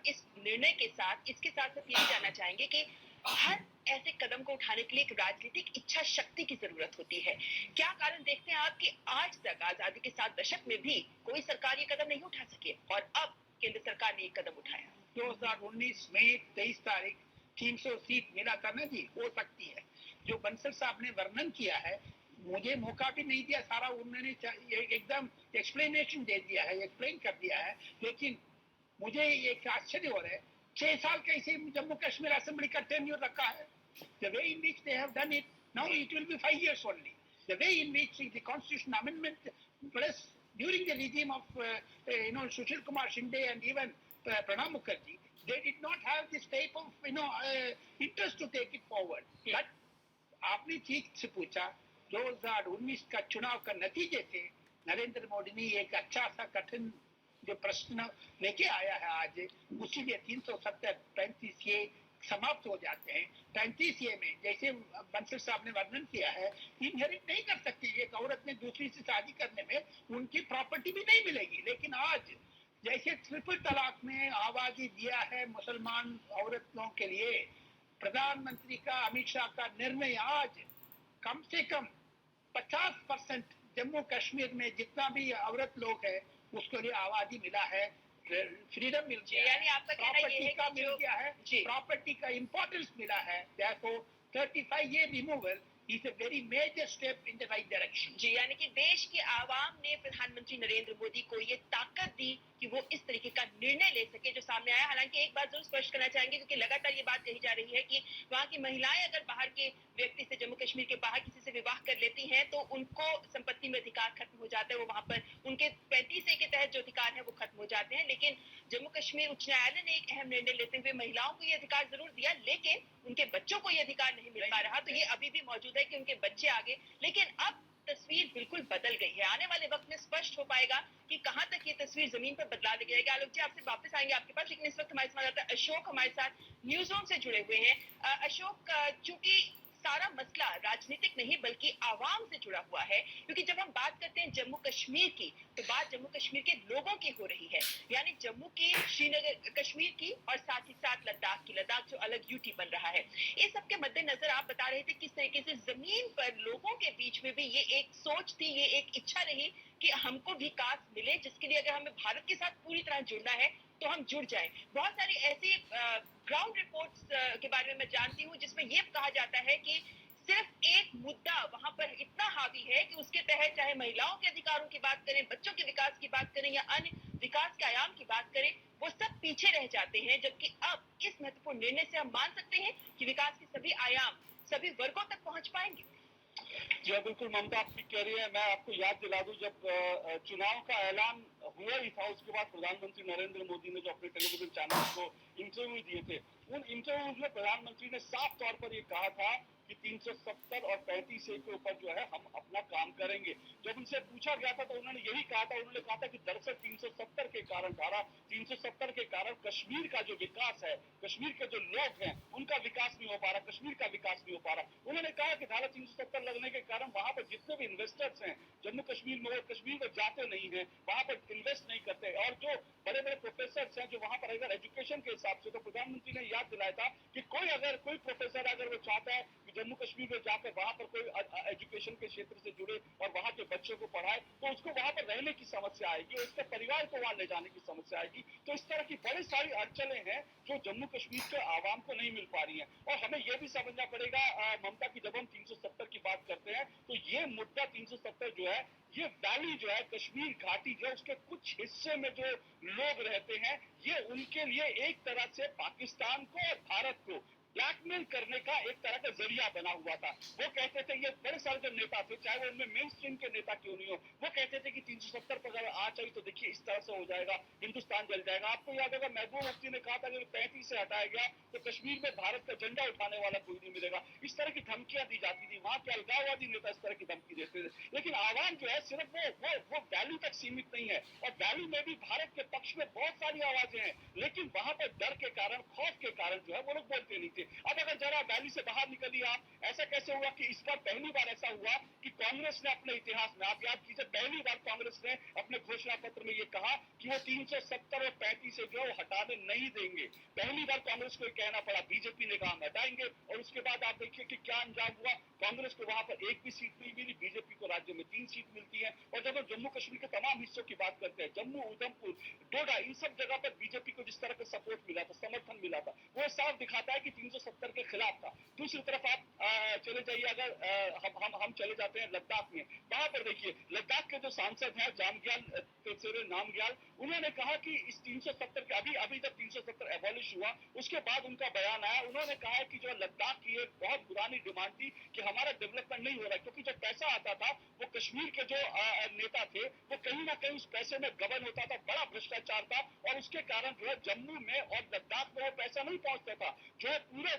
इस निर्णय के साथ, इसके साथ साथ ये भी जानना चाहेंगे कि हर ऐसे कदम को उठाने के लिए एक राजनीतिक इच्छा शक्ति की जरूरत होती है। क्या कारण देखते हैं आप कि आज तक आजादी के 7 दशक में भी कोई सरकार ये कदम नहीं उठा सकी और अब केंद्र सरकार ने ये कदम उठाया? 2019 में 23 तारीख 300 सीट मिला था ना जी, हो सकती है। जो बंसल साहब ने वर्णन किया है, मुझे मौका भी नहीं दिया, सारा उन्होंने एकदम एक्सप्लेनेशन दे दिया है, एक्सप्लेन कर दिया है। लेकिन मुझे एक आश्चर्य हो रहा है, 6 साल कैसे जम्मू कश्मीर असेंबली का टेन्योर रखा है? The way in which they have done it, now it will be 5 years only. The way in which the constitution amendment plus during the regime of Sushil Kumar Shinde and even Pranab Mukherjee, they did not have this type of interest to take it forward. But आपने ठीक से पूछा, 2019 का चुनाव का नतीजे से नरेंद्र मोदी ने एक अच्छा सा कठिन जो प्रश्न लेके आया है आज, उसी लिए 370 35 ये समाप्त हो जाते हैं। 35 ये में जैसे बंसल साहब ने वर्णन किया है, इनहेरिट नहीं कर सकती एक औरत ने दूसरी से शादी करने में, उनकी प्रॉपर्टी भी नहीं मिलेगी। लेकिन आज जैसे ट्रिपल तलाक में आवाजी दिया है मुसलमान औरतों के लिए, प्रधानमंत्री का अमित शाह का निर्णय आज कम से कम 50% जम्मू कश्मीर में जितना भी औरत लोग है उसके लिए आवाजी मिला है, फ्रीडम मिल गया है, यानी आपका कहना ये है का कि मिल गया है, जी, प्रॉपर्टी का इंपॉर्टेंस मिला है। Therefore, 35 ये removal is a very major step in the right direction. जी, यानी कि देश के आवाम ने प्रधानमंत्री नरेंद्र मोदी को ये ताकत दी कि वो इस तरीके का निर्णय ले सके जो सामने आया। हालांकि एक बात जरूर स्पष्ट करना चाहेंगे, क्योंकि लगातार ये बात कही जा रही है कि वहाँ की महिलाएं अगर बाहर के व्यक्ति से, जम्मू कश्मीर के बाहर किसी से विवाह कर लेती हैं तो उनको संपत्ति में अधिकार खत्म हो जाता है, वो वहाँ पर उनके 35A के तहत जो अधिकार है वो खत्म हो जाते हैं। लेकिन जम्मू कश्मीर उच्च न्यायालय ने एक अहम निर्णय लेते हुए महिलाओं को ये अधिकार जरूर दिया, लेकिन उनके बच्चों को ये अधिकार नहीं मिल पा रहा। तो ये अभी भी मौजूद है कि उनके बच्चे आगे, लेकिन अब तस्वीर बिल्कुल बदल गई है। आने वाले वक्त में स्पष्ट हो पाएगा कि कहां तक ये तस्वीर जमीन पर बदला दी जाएगी। आलोक जी, आपसे वापस आएंगे आपके पास, लेकिन इस वक्त हमारे संवाददाता अशोक हमारे साथ न्यूज रूम से जुड़े हुए हैं। अशोक, चूंकि सारा मसला राजनीतिक नहीं बल्कि आवाम से जुड़ा हुआ है, क्योंकि जब हम बात करते हैं जम्मू कश्मीर की तो बात जम्मू कश्मीर के लोगों की हो रही है, यानी जम्मू की, श्रीनगर कश्मीर की और साथ ही साथ लद्दाख की, लद्दाख जो अलग यूटी बन रहा है। इस सब के मद्देनजर आप बता रहे थे किस तरीके से जमीन पर लोगों के बीच में भी ये एक सोच थी, ये एक इच्छा रही कि हमको विकास मिले, जिसके लिए अगर हमें भारत के साथ पूरी तरह जुड़ना है तो हम जुड़ जाएं। बहुत सारी ऐसी ग्राउंड रिपोर्ट्स के बारे में मैं जानती हूँ जिसमें ये कहा जाता है कि सिर्फ एक मुद्दा वहां पर इतना हावी है कि उसके तहत चाहे महिलाओं के अधिकारों की बात करें, बच्चों के विकास की बात करें या अन्य विकास के आयाम की बात करें, वो सब पीछे रह जाते हैं। जबकि अब इस महत्वपूर्ण निर्णय से हम मान सकते हैं कि विकास के सभी आयाम सभी वर्गों तक पहुंच पाएंगे। जी हाँ, बिल्कुल ममता, आप ठीक कह रही है। मैं आपको याद दिला दूं, जब चुनाव का ऐलान हुआ ही था, उसके बाद प्रधानमंत्री नरेंद्र मोदी ने जो अपने टेलीविजन चैनल को इंटरव्यू दिए थे, उन इंटरव्यूज में प्रधानमंत्री ने साफ तौर पर ये कहा था कि 370 और 35A के ऊपर जो है हम अपना काम करेंगे। जब उनसे पूछा गया था तो उन्होंने यही कहा था, उन्होंने कहा था कि दरअसल 370 के कारण, धारा 370 के कारण कश्मीर का जो विकास है, कश्मीर के जो लोग हैं उनका विकास नहीं हो पा रहा, कश्मीर का विकास नहीं हो पा रहा। उन्होंने कहा कि धारा 370 लगने के कारण वहां पर जितने भी इन्वेस्टर्स हैं जम्मू कश्मीर में, वो कश्मीर में जाते नहीं है, वहां पर इन्वेस्ट नहीं करते। और जो बड़े बड़े प्रोफेसर हैं जो वहां पर अगर एजुकेशन के हिसाब से, तो प्रधानमंत्री ने याद दिलाया था कि कोई प्रोफेसर अगर वो चाहता है कि जम्मू कश्मीर में जाकर वहां पर कोई एजुकेशन के क्षेत्र से जुड़े और वहां के बच्चों को पढ़ाए, तो उसको वहां पर रहने की समस्या आएगी, उसके परिवार को वहां ले जाने की समस्या आएगी। तो इस तरह की बड़ी सारी अड़चने हैं जो जम्मू कश्मीर के आवाम को नहीं मिल पा रही है। और हमें यह भी समझना पड़ेगा ममता की, जब हम 370 की बात करते हैं तो ये मुद्दा 370 जो है, ये वैली जो है, कश्मीर घाटी जो है, उसके कुछ हिस्से में जो लोग रहते हैं, ये उनके लिए एक तरह से पाकिस्तान को और भारत को ब्लैकमेल करने का एक तरह का जरिया बना हुआ था। वो कहते थे, ये बड़े सारे जो नेता थे, चाहे वो उनमें मेन स्ट्रीम के नेता क्यों नहीं हो, वो कहते थे कि 370 पर अगर आ चाहिए तो देखिए इस तरह से हो जाएगा, हिंदुस्तान जल जाएगा। आपको याद होगा महबूब मुफ्ती ने कहा था कि 35 से हटाया गया तो कश्मीर में भारत का झंडा उठाने वाला कोई नहीं मिलेगा। इस तरह की धमकियां दी जाती थी, वहां के अलगाववादी नेता इस तरह की धमकी देते थे। लेकिन आवाम जो है सिर्फ वो वैल्यू तक सीमित नहीं है, और वैल्यू में भी भारत के पक्ष में बहुत सारी आवाजें हैं, लेकिन वहां पर डर के कारण, खौफ के कारण जो है वो लोग बोलते नहीं थे। अब अगर जरा वैली से बाहर निकलिए आप, ऐसा कैसे हुआ कि इस बार पहली बार ऐसा हुआ कि कांग्रेस ने अपने इतिहास में, आप याद कीजिए, पहली बार कांग्रेस ने अपने घोषणा पत्र में ये कहा कि वो 370 और 35 से जो हटाने नहीं देंगे। पहली बार कांग्रेस को कहना पड़ा, बीजेपी ने कहा हम हटाएंगे, और उसके बाद आप देखिए कि क्या अंजाम हुआ। कांग्रेस को वहां पर एक भी सीट नहीं मिली, बीजेपी को राज्य में 3 सीट मिलती है। और जब हम जम्मू कश्मीर के तमाम हिस्सों की बात करते हैं, जम्मू, उधमपुर, डोडा, इन सब जगह पर बीजेपी को जिस तरह का सपोर्ट मिला था, समर्थन मिला था, वो साफ दिखाता है कि 370 के खिलाफ था। दूसरी तरफ आप चले जाइए, अगर हम चले जाते हैं लद्दाख में, वहां पर देखिए लद्दाख के जो सांसद हैं जामग्याल नामग्याल, उन्होंने कहा कि इस 370 के अभी जब 370 एबॉलिश हुआ उसके बाद उनका बयान आया, उन्होंने कहा है कि जो लद्दाख की एक बहुत पुरानी डिमांड थी कि हमारा डेवलपमेंट नहीं हो रहा, क्योंकि जो पैसा आता था वो कश्मीर के जो नेता थे वो कहीं ना कहीं उस पैसे में गबन होता था, बड़ा भ्रष्टाचार था, और उसके कारण जो है जम्मू में और लद्दाख में वो पैसा नहीं पहुंचता था। जो है पूरे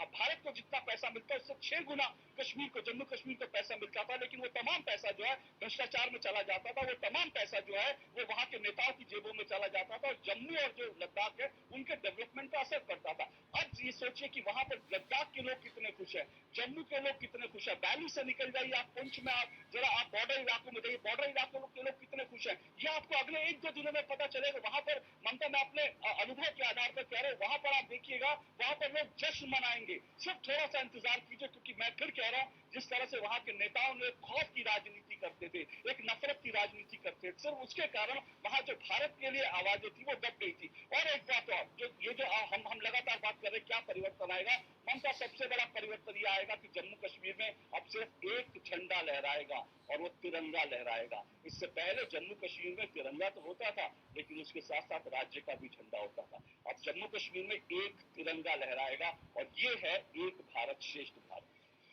भारत को जितना पैसा मिलता है उससे 6 गुना कश्मीर को, जम्मू कश्मीर को पैसा मिलता था, लेकिन वो तमाम पैसा जो है भ्रष्टाचार में चला जाता था, वो तमाम पैसा जो है वो वहां के नेताओं की जेबों में चला जाता था, और जम्मू और जो लद्दाख है उनके डेवलपमेंट पर असर पड़ता था। अब ये सोचिए कि वहां पर लद्दाख के लोग कितने खुश हैं, जम्मू के लोग कितने खुश हैं, वैली से निकल जाइए आप पुंछ में, आप जरा आप बॉर्डर इलाकों में जाइए, बॉर्डर इलाकों के लोग कितने खुश हैं, ये आपको अगले 1-2 दिनों में पता चलेगा। वहां पर ममता, मैं अपने अनुभव के आधार पर कह रहे हैं, वहां पर आप देखिएगा वहां पर लोग जश्न मनाएंगे, सिर्फ थोड़ा सा इंतजार कीजिए, क्योंकि मैं फिर कह रहा हूं जिस तरह से वहां के नेताओं ने खौफ की राजनीति करते थे, एक नफरत की राजनीति करते थे, सिर्फ उसके कारण वहां जो भारत के लिए आवाजें थी वो दब गई थी। और एक बात और, ये जो हम लगातार बात कर रहे हैं क्या परिवर्तन आएगा, ममता सबसे बड़ा परिवर्तन ये आएगा कि जम्मू कश्मीर में अब सिर्फ एक झंडा लहराएगा और वो तिरंगा लहराएगा। इससे पहले जम्मू कश्मीर में तिरंगा तो होता था, लेकिन उसके साथ साथ राज्य का भी झंडा होता था। अब जम्मू कश्मीर में एक तिरंगा लहराएगा, और ये है एक भारत श्रेष्ठ भारत।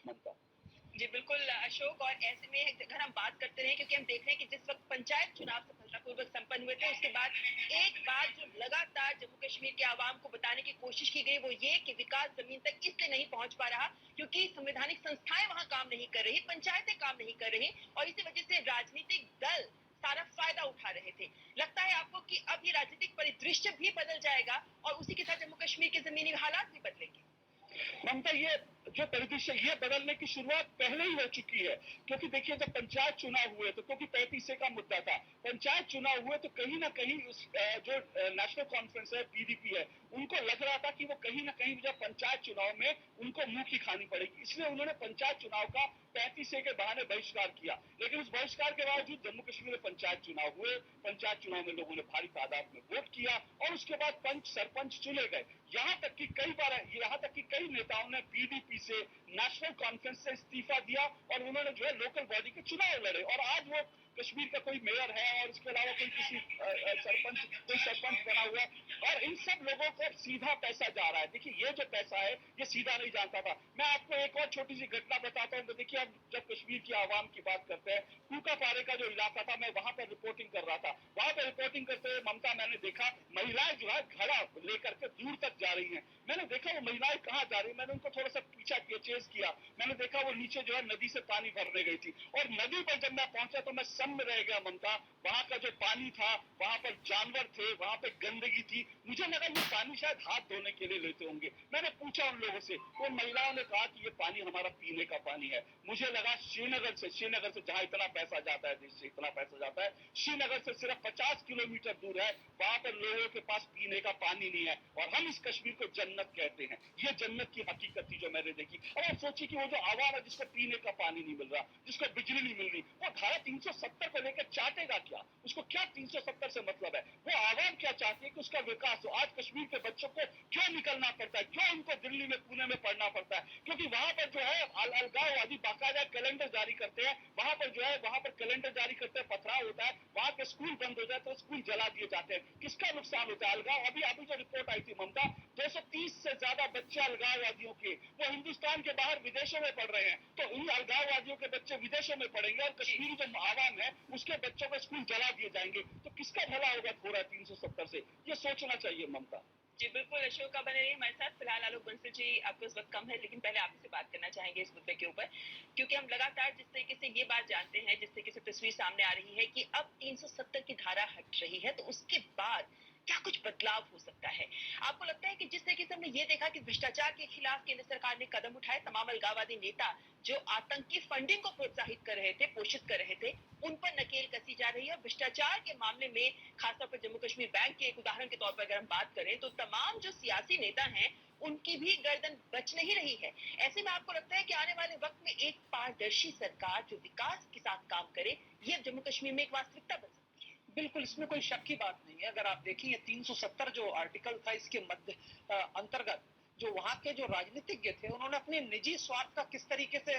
ममता जी बिल्कुल अशोक, और ऐसे में अगर हम बात करते रहे, क्योंकि हम देख रहे हैं कि जिस वक्त पंचायत चुनाव सफलतापूर्वक संपन्न हुए थे उसके बाद एक बात जो लगातार जम्मू कश्मीर के आवाम को बताने की कोशिश की गई वो ये कि विकास जमीन तक इसलिए नहीं पहुंच पा रहा क्योंकि संवैधानिक संस्थाएं वहां काम नहीं कर रही, पंचायतें काम नहीं कर रही, और इसी वजह से राजनीतिक दल सारा फायदा उठा रहे थे। लगता है आपको कि अब ये राजनीतिक परिदृश्य भी बदल जाएगा और उसी के साथ जम्मू कश्मीर के जमीनी हालात भी बदलेंगे? ममता, ये जो परिदृश्य ये बदलने की शुरुआत पहले ही हो चुकी है, क्योंकि देखिए जब पंचायत चुनाव हुए तो, क्योंकि 35 का मुद्दा था, पंचायत चुनाव हुए तो कहीं ना कहीं जो नेशनल कॉन्फ्रेंस है, पीडीपी है, उनको लग रहा था कि वो कहीं ना कहीं जब पंचायत चुनाव में उनको मुंह की खानी पड़ेगी, इसलिए उन्होंने पंचायत चुनाव का 35 के बहाने बहिष्कार किया। लेकिन उस बहिष्कार के बावजूद जम्मू कश्मीर में पंचायत चुनाव हुए, पंचायत चुनाव में लोगों ने भारी तादाद में वोट किया, और उसके बाद पंच सरपंच चुने गए। यहाँ तक कि कई नेताओं ने पीडीपी से, नेशनल कॉन्फ्रेंस से इस्तीफा दिया, और उन्होंने जो है लोकल बॉडी के चुनाव लड़े, और आज वो कश्मीर का कोई मेयर है और इसके अलावा कोई सरपंच बना हुआ, और इन सब लोगों को सीधा पैसा जा रहा है। देखिए ये जो पैसा है ये सीधा नहीं जाता था। मैं आपको एक और छोटी सी घटना बताता हूँ। तो देखिए अब जब कश्मीर की आवाम की बात करते हैं, कूकापारे का जो इलाका था, मैं वहां पर रिपोर्टिंग कर रहा था, वहां पर रिपोर्टिंग करते हुए ममता मैंने देखा महिलाएं जो है घड़ा लेकर के दूर तक जा रही है। मैंने देखा वो महिलाएं कहाँ जा रही है, मैंने उनको थोड़ा सा पीछा किया, चेस किया, मैंने देखा वो नीचे जो है नदी से पानी भरने गई थी, और नदी पर जब मैं पहुंचा तो मैं सम में रह गया ममता। वहां का जो पानी था, वहां पर जानवर थे, वहां पे गंदगी थी, मुझे लगा ये पानी शायद हाथ धोने के लिए लेते होंगे। मैंने पूछा उन लोगों से, तो उन महिलाओं ने कहा कि ये पानी हमारा पीने का पानी है। मुझे लगा श्रीनगर से जहाँ इतना पैसा जाता है, देश से इतना पैसा जाता है, श्रीनगर से सिर्फ 50 किलोमीटर दूर है, वहां पर लोगों के पास पीने का पानी नहीं है, और हम इस कश्मीर को जन्नत कहते हैं। ये जन्नत की हकीकत थी जो मैंने देखी। और आप सोचिए कि वो जो आवाम है जिसको पीने का पानी नहीं मिल रहा, जिसको बिजली नहीं मिल रही, वो धारा 370 को लेकर चाटेगा क्या? उसको क्या 370 से मतलब है? वो आवाम क्या चाहती है कि उसका विकास हो। आज कश्मीर के बच्चों को क्यों निकलना पड़ता है, क्यों उनको दिल्ली में, पुणे में पढ़ना पड़ता है? क्योंकि वहां पर जो है अलगाववादी बाकायदा कैलेंडर जारी करते हैं, वहां पर कैलेंडर जारी करते हैं, पथराव होता है, वहां के स्कूल बंद हो जाए तो स्कूल जला दिए जाते हैं। किसका नुकसान होता है? अलगाव। अभी जो रिपोर्ट आई थी ममता, 230 से ज्यादा बच्चे अलगाववादियों के वो हिंदुस्तान के बाहर विदेशों में पढ़ रहे हैं, तो इन अलगाववादियों के बच्चे विदेशों में पढ़ेंगे, और कश्मीरी जो आवाम है उसके बच्चों को स्कूल जला दिए जाएंगे, तो किसका भला होगा थोड़ा 370 से? ये सोचना चाहिए ममता। जी बिल्कुल अशोक, का बने रहिए हमारे साथ। फिलहाल आलोक बंसल जी आपको इस वक्त कम है, लेकिन पहले आपसे बात करना चाहेंगे इस मुद्दे के ऊपर, क्योंकि हम लगातार जिस तरीके से ये बात जानते हैं, जिस तरीके से तस्वीर सामने आ रही है कि अब 370 की धारा हट रही है, तो उसके बाद क्या कुछ बदलाव हो सकता है? आपको लगता है कि जिस तरीके से हमने ये देखा कि भ्रष्टाचार के खिलाफ केंद्र सरकार ने कदम उठाए, तमाम अलगाववादी नेता जो आतंकी फंडिंग को प्रोत्साहित कर रहे थे, पोषित कर रहे थे, उन पर नकेल कसी जा रही है। और भ्रष्टाचार के मामले में खासतौर पर जम्मू कश्मीर बैंक के एक उदाहरण के तौर पर अगर हम बात करें तो तमाम जो सियासी नेता हैं उनकी भी गर्दन बच नहीं रही है। ऐसे में आपको लगता है कि आने वाले वक्त में एक पारदर्शी सरकार जो विकास के साथ काम करे, ये जम्मू कश्मीर में एक वास्तविकता बन सकती है? बिल्कुल, इसमें कोई शक की बात नहीं है। अगर आप देखिए 370 जो आर्टिकल था इसके मध्य अंतर्गत जो वहां के जो राजनीतिज्ञ थे उन्होंने अपने निजी स्वार्थ का किस तरीके से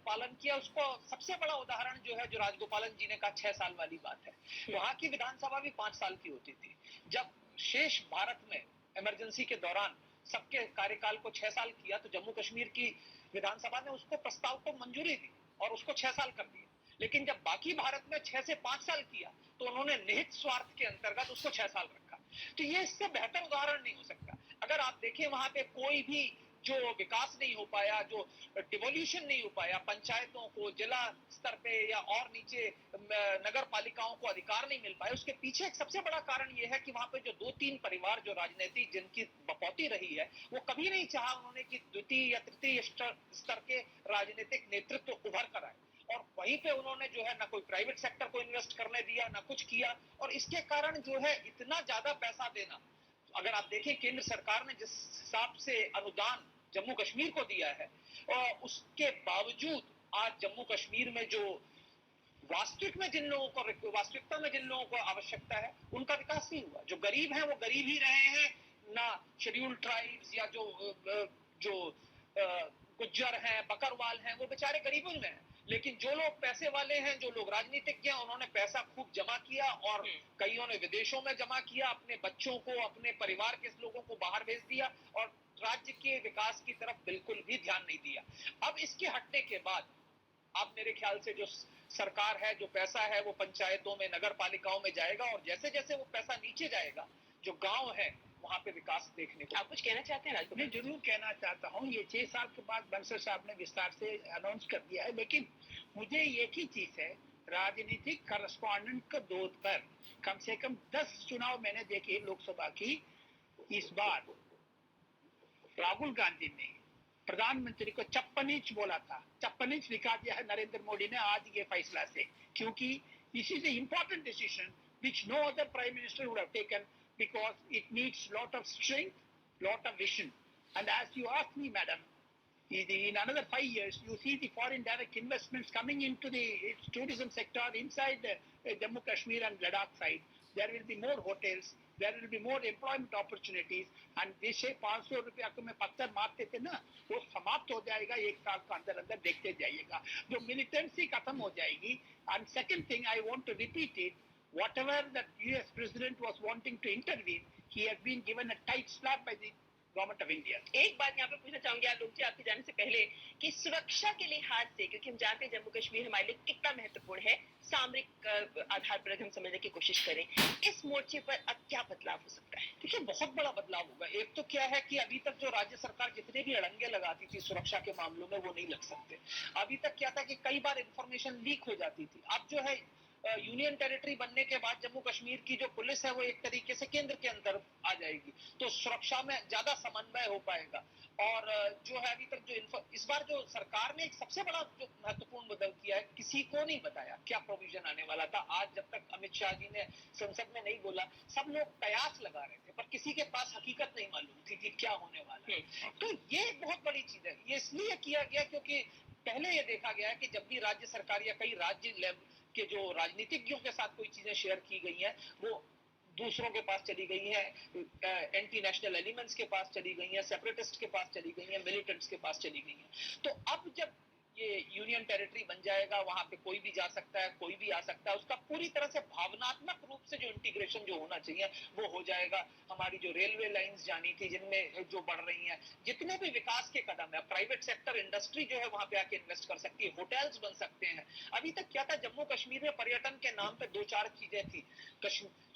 पालन किया, उसको सबसे बड़ा उदाहरण जो है जो राजगोपालन जी ने कहा 6 साल वाली बात है। वहां की विधानसभा भी 5 साल की होती थी। जब शेष भारत में इमरजेंसी के दौरान सबके कार्यकाल को 6 साल किया तो जम्मू कश्मीर की विधानसभा ने उसको प्रस्ताव को मंजूरी दी और उसको 6 साल कर दिया। लेकिन जब बाकी भारत में 6 से 5 साल किया तो उन्होंने निहित स्वार्थ के अंतर्गत उसको 6 साल रखा। तो ये इससे बेहतर उदाहरण नहीं हो सकता। अगर आप देखें वहां पे कोई भी जो विकास नहीं हो पाया, जो डिवोल्यूशन नहीं हो पाया, पंचायतों को जिला स्तर पे या और नीचे नगर पालिकाओं को अधिकार नहीं मिल पाए, उसके पीछे एक सबसे बड़ा कारण यह है कि वहां पे जो 2-3 परिवार जो राजनीति जिनकी बपौती रही है वो कभी नहीं चाहा उन्होंने कि द्वितीय या तृतीय स्तर के राजनीतिक नेतृत्व उभर कर आए। और वहीं पे उन्होंने जो है ना कोई प्राइवेट सेक्टर को इन्वेस्ट करने दिया, ना कुछ किया। और इसके कारण जो है इतना ज्यादा पैसा देना, अगर आप देखें केंद्र सरकार ने जिस हिसाब से अनुदान जम्मू कश्मीर को दिया है और उसके बावजूद आज जम्मू कश्मीर में जो वास्तविकता में जिन लोगों को आवश्यकता है उनका विकास नहीं हुआ। जो गरीब हैं वो गरीब ही रहे हैं, ना शेड्यूल्ड ट्राइब्स या जो गुज्जर हैं, बकरवाल हैं, वो बेचारे गरीबों में हैं। लेकिन जो लोग पैसे वाले हैं, जो लोग राजनीतिज्ञ हैं, उन्होंने पैसा खूब जमा किया और कईयों ने विदेशों में जमा किया, अपने बच्चों को, अपने परिवार के लोगों को बाहर भेज दिया और राज्य के विकास की तरफ बिल्कुल भी ध्यान नहीं दिया। अब इसके हटने के बाद अब मेरे ख्याल से जो सरकार है, जो पैसा है वो पंचायतों में, नगर पालिकाओं में जाएगा और जैसे जैसे वो पैसा नीचे जाएगा, जो गांव है वहां पे विकास देखने को। आप कुछ कहना चाहते हैं राजगोपाल? मैं जरूर कहना चाहता हूँ। ये 6 साल के बाद बंसल साहब ने विस्तार से अनाउंस कर दिया है, लेकिन मुझे एक ही चीज है, राजनीतिक करस्पॉन्डेंट के दौर पर कम से कम 10 चुनाव मैंने देखे लोकसभा की। इस बार राहुल गांधी ने प्रधानमंत्री को 56 इंच बोला था, 56 इंच लिखा दिया है नरेंद्र मोदी ने आज ये फैसला से, क्योंकि this is an important decision which no other prime minister would have taken because it needs lot of strength, lot of vision. And as you asked me, madam, in another 5 years, you see the foreign direct investments coming into the tourism sector inside Jammu Kashmir and Ladakh side. There will be more hotels, there will be more employment opportunities, and जैसे 500 रुपया को मैं पत्थर मारते थे ना, वो समाप्त हो जाएगा 1 साल के अंदर अंदर, देखते जाइएगा। जो मिलिटेंसी खत्म हो जाएगी। And second thing, I want to repeat it, whatever the US president was wanting to intervene, he has been given a tight slap by the government of India. एक बात यहाँ पे पूछना चाहूंगी आलोक जी, आपके जाने से पहले, कि सुरक्षा के लिहाज से, क्योंकि हम जानते हैं जम्मू कश्मीर हमारे लिए कितना महत्वपूर्ण है, सामरिक आधार पर हम समझने की कोशिश करें, इस मोर्चे पर अब क्या बदलाव हो सकता है? देखिए बहुत बड़ा बदलाव होगा। एक तो क्या है कि अभी तक जो राज्य सरकार जितने भी अड़ंगे लगाती थी सुरक्षा के मामलों में वो नहीं लग सकते। अभी तक क्या था कि कई बार इंफॉर्मेशन लीक हो जाती थी। अब जो है यूनियन टेरिटरी बनने के बाद जम्मू कश्मीर की जो पुलिस है वो एक तरीके से केंद्र के अंदर आ जाएगी, तो सुरक्षा में ज्यादा समन्वय हो पाएगा। और जो है अभी तक जो इस बार जो सरकार ने एक सबसे बड़ा जो महत्वपूर्ण बदल किया है, किसी को नहीं बताया क्या प्रोविजन आने वाला था। आज जब तक अमित शाह जी ने संसद में नहीं बोला, सब लोग कयास लगा रहे थे, पर किसी के पास हकीकत नहीं मालूम थी कि क्या होने वाला है। तो ये बहुत बड़ी चीज है। ये इसलिए किया गया क्योंकि पहले ये देखा गया है कि जब भी राज्य सरकार या कई राज्य लेवल के जो राजनीतिज्ञों के साथ कोई चीजें शेयर की गई हैं, वो दूसरों के पास चली गई है, एंटी नेशनल एलिमेंट्स के पास चली गई है, सेपरेटिस्ट के पास चली गई है, मिलिटेंट्स के पास चली गई है। तो अब जब ये यूनियन टेरिटरी बन जाएगा, वहां पे कोई भी जा सकता है, कोई भी आ सकता है, उसका पूरी तरह से भावनात्मक रूप से जो इंटीग्रेशन जो होना चाहिए वो हो जाएगा। हमारी जो रेलवे लाइंस जानी थी जिनमें जो बढ़ रही हैं, जितने भी विकास के कदम है, प्राइवेट सेक्टर इंडस्ट्री जो है वहां पे आके इन्वेस्ट कर सकती है, होटल्स बन सकते हैं। अभी तक क्या था, जम्मू कश्मीर में पर्यटन के नाम पे 2-4 चीजें थी,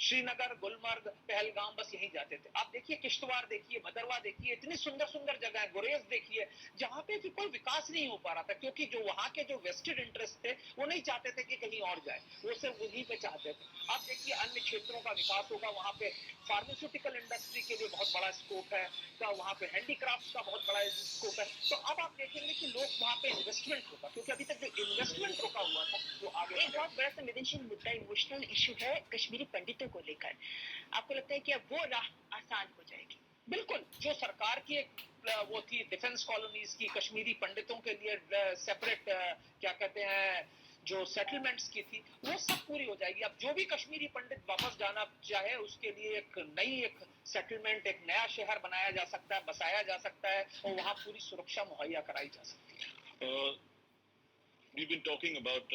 श्रीनगर, गुलमर्ग, पहलगाम, बस यहीं जाते थे। आप देखिए किश्तवाड़ देखिए, भदरवा देखिए, इतनी सुंदर सुंदर जगह है, गुरेज देखिए, जहां पे कि कोई विकास नहीं हो पा रहा था, क्योंकि जो वहां के जो वेस्टेड इंटरेस्ट थे वो नहीं चाहते थे कि कहीं और जाए, वो सिर्फ वहीं पे चाहते थे। आप देखिए अन्य क्षेत्रों का विकास होगा, वहां पे फार्मास्यूटिकल इंडस्ट्री के लिए बहुत बड़ा स्कोप है, तो वहां पे हैंडीक्राफ्ट का बहुत बड़ा स्कोप है। तो अब आप देखेंगे कि लोग वहां पे इन्वेस्टमेंट होगा, क्योंकि अभी तक जो इन्वेस्टमेंट रुका हुआ था वो आगे एक बहुत बड़ा संवेदनशील मुद्दा, इमोशनल इशू है कश्मीरी पंडितों को लेकर। आपको लगता है कि अब वो राह आसान हो जाएगी? बिल्कुल। जो सरकार की एक वो थी डिफेंस कॉलोनीज की कश्मीरी पंडितों के लिए सेपरेट क्या कहते हैं जो सेटलमेंट्स की थी, वो सब पूरी हो जाएगी। अब जो भी कश्मीरी पंडित वापस जाना चाहे उसके लिए एक सेटलमेंट, एक नया शहर बनाया जा सकता है, बसाया जा सकता है, और वहां पूरी सुरक्षा मुहैया कराई जा सकती है। We've been talking about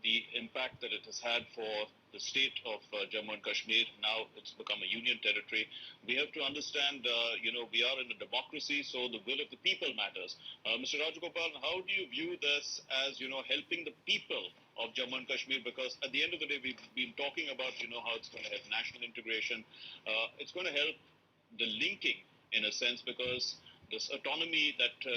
the impact that it has had for the state of Jammu and Kashmir. Now it's become a union territory. We have to understand, we are in a democracy, so the will of the people matters. Mr. Rajagopal, how do you view this as, helping the people of Jammu and Kashmir? Because at the end of the day, we've been talking about, how it's going to help national integration. It's going to help the linking, in a sense, because this autonomy that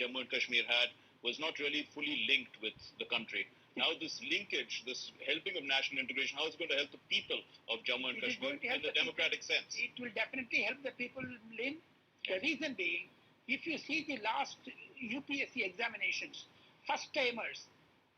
Jammu and Kashmir had was not really fully linked with the country. Now this linkage, this helping of national integration, how is it going to help the people of Jammu and Kashmir in the democratic sense? It will definitely help the people live. The reason being, if you see the last UPSC examinations, first timers,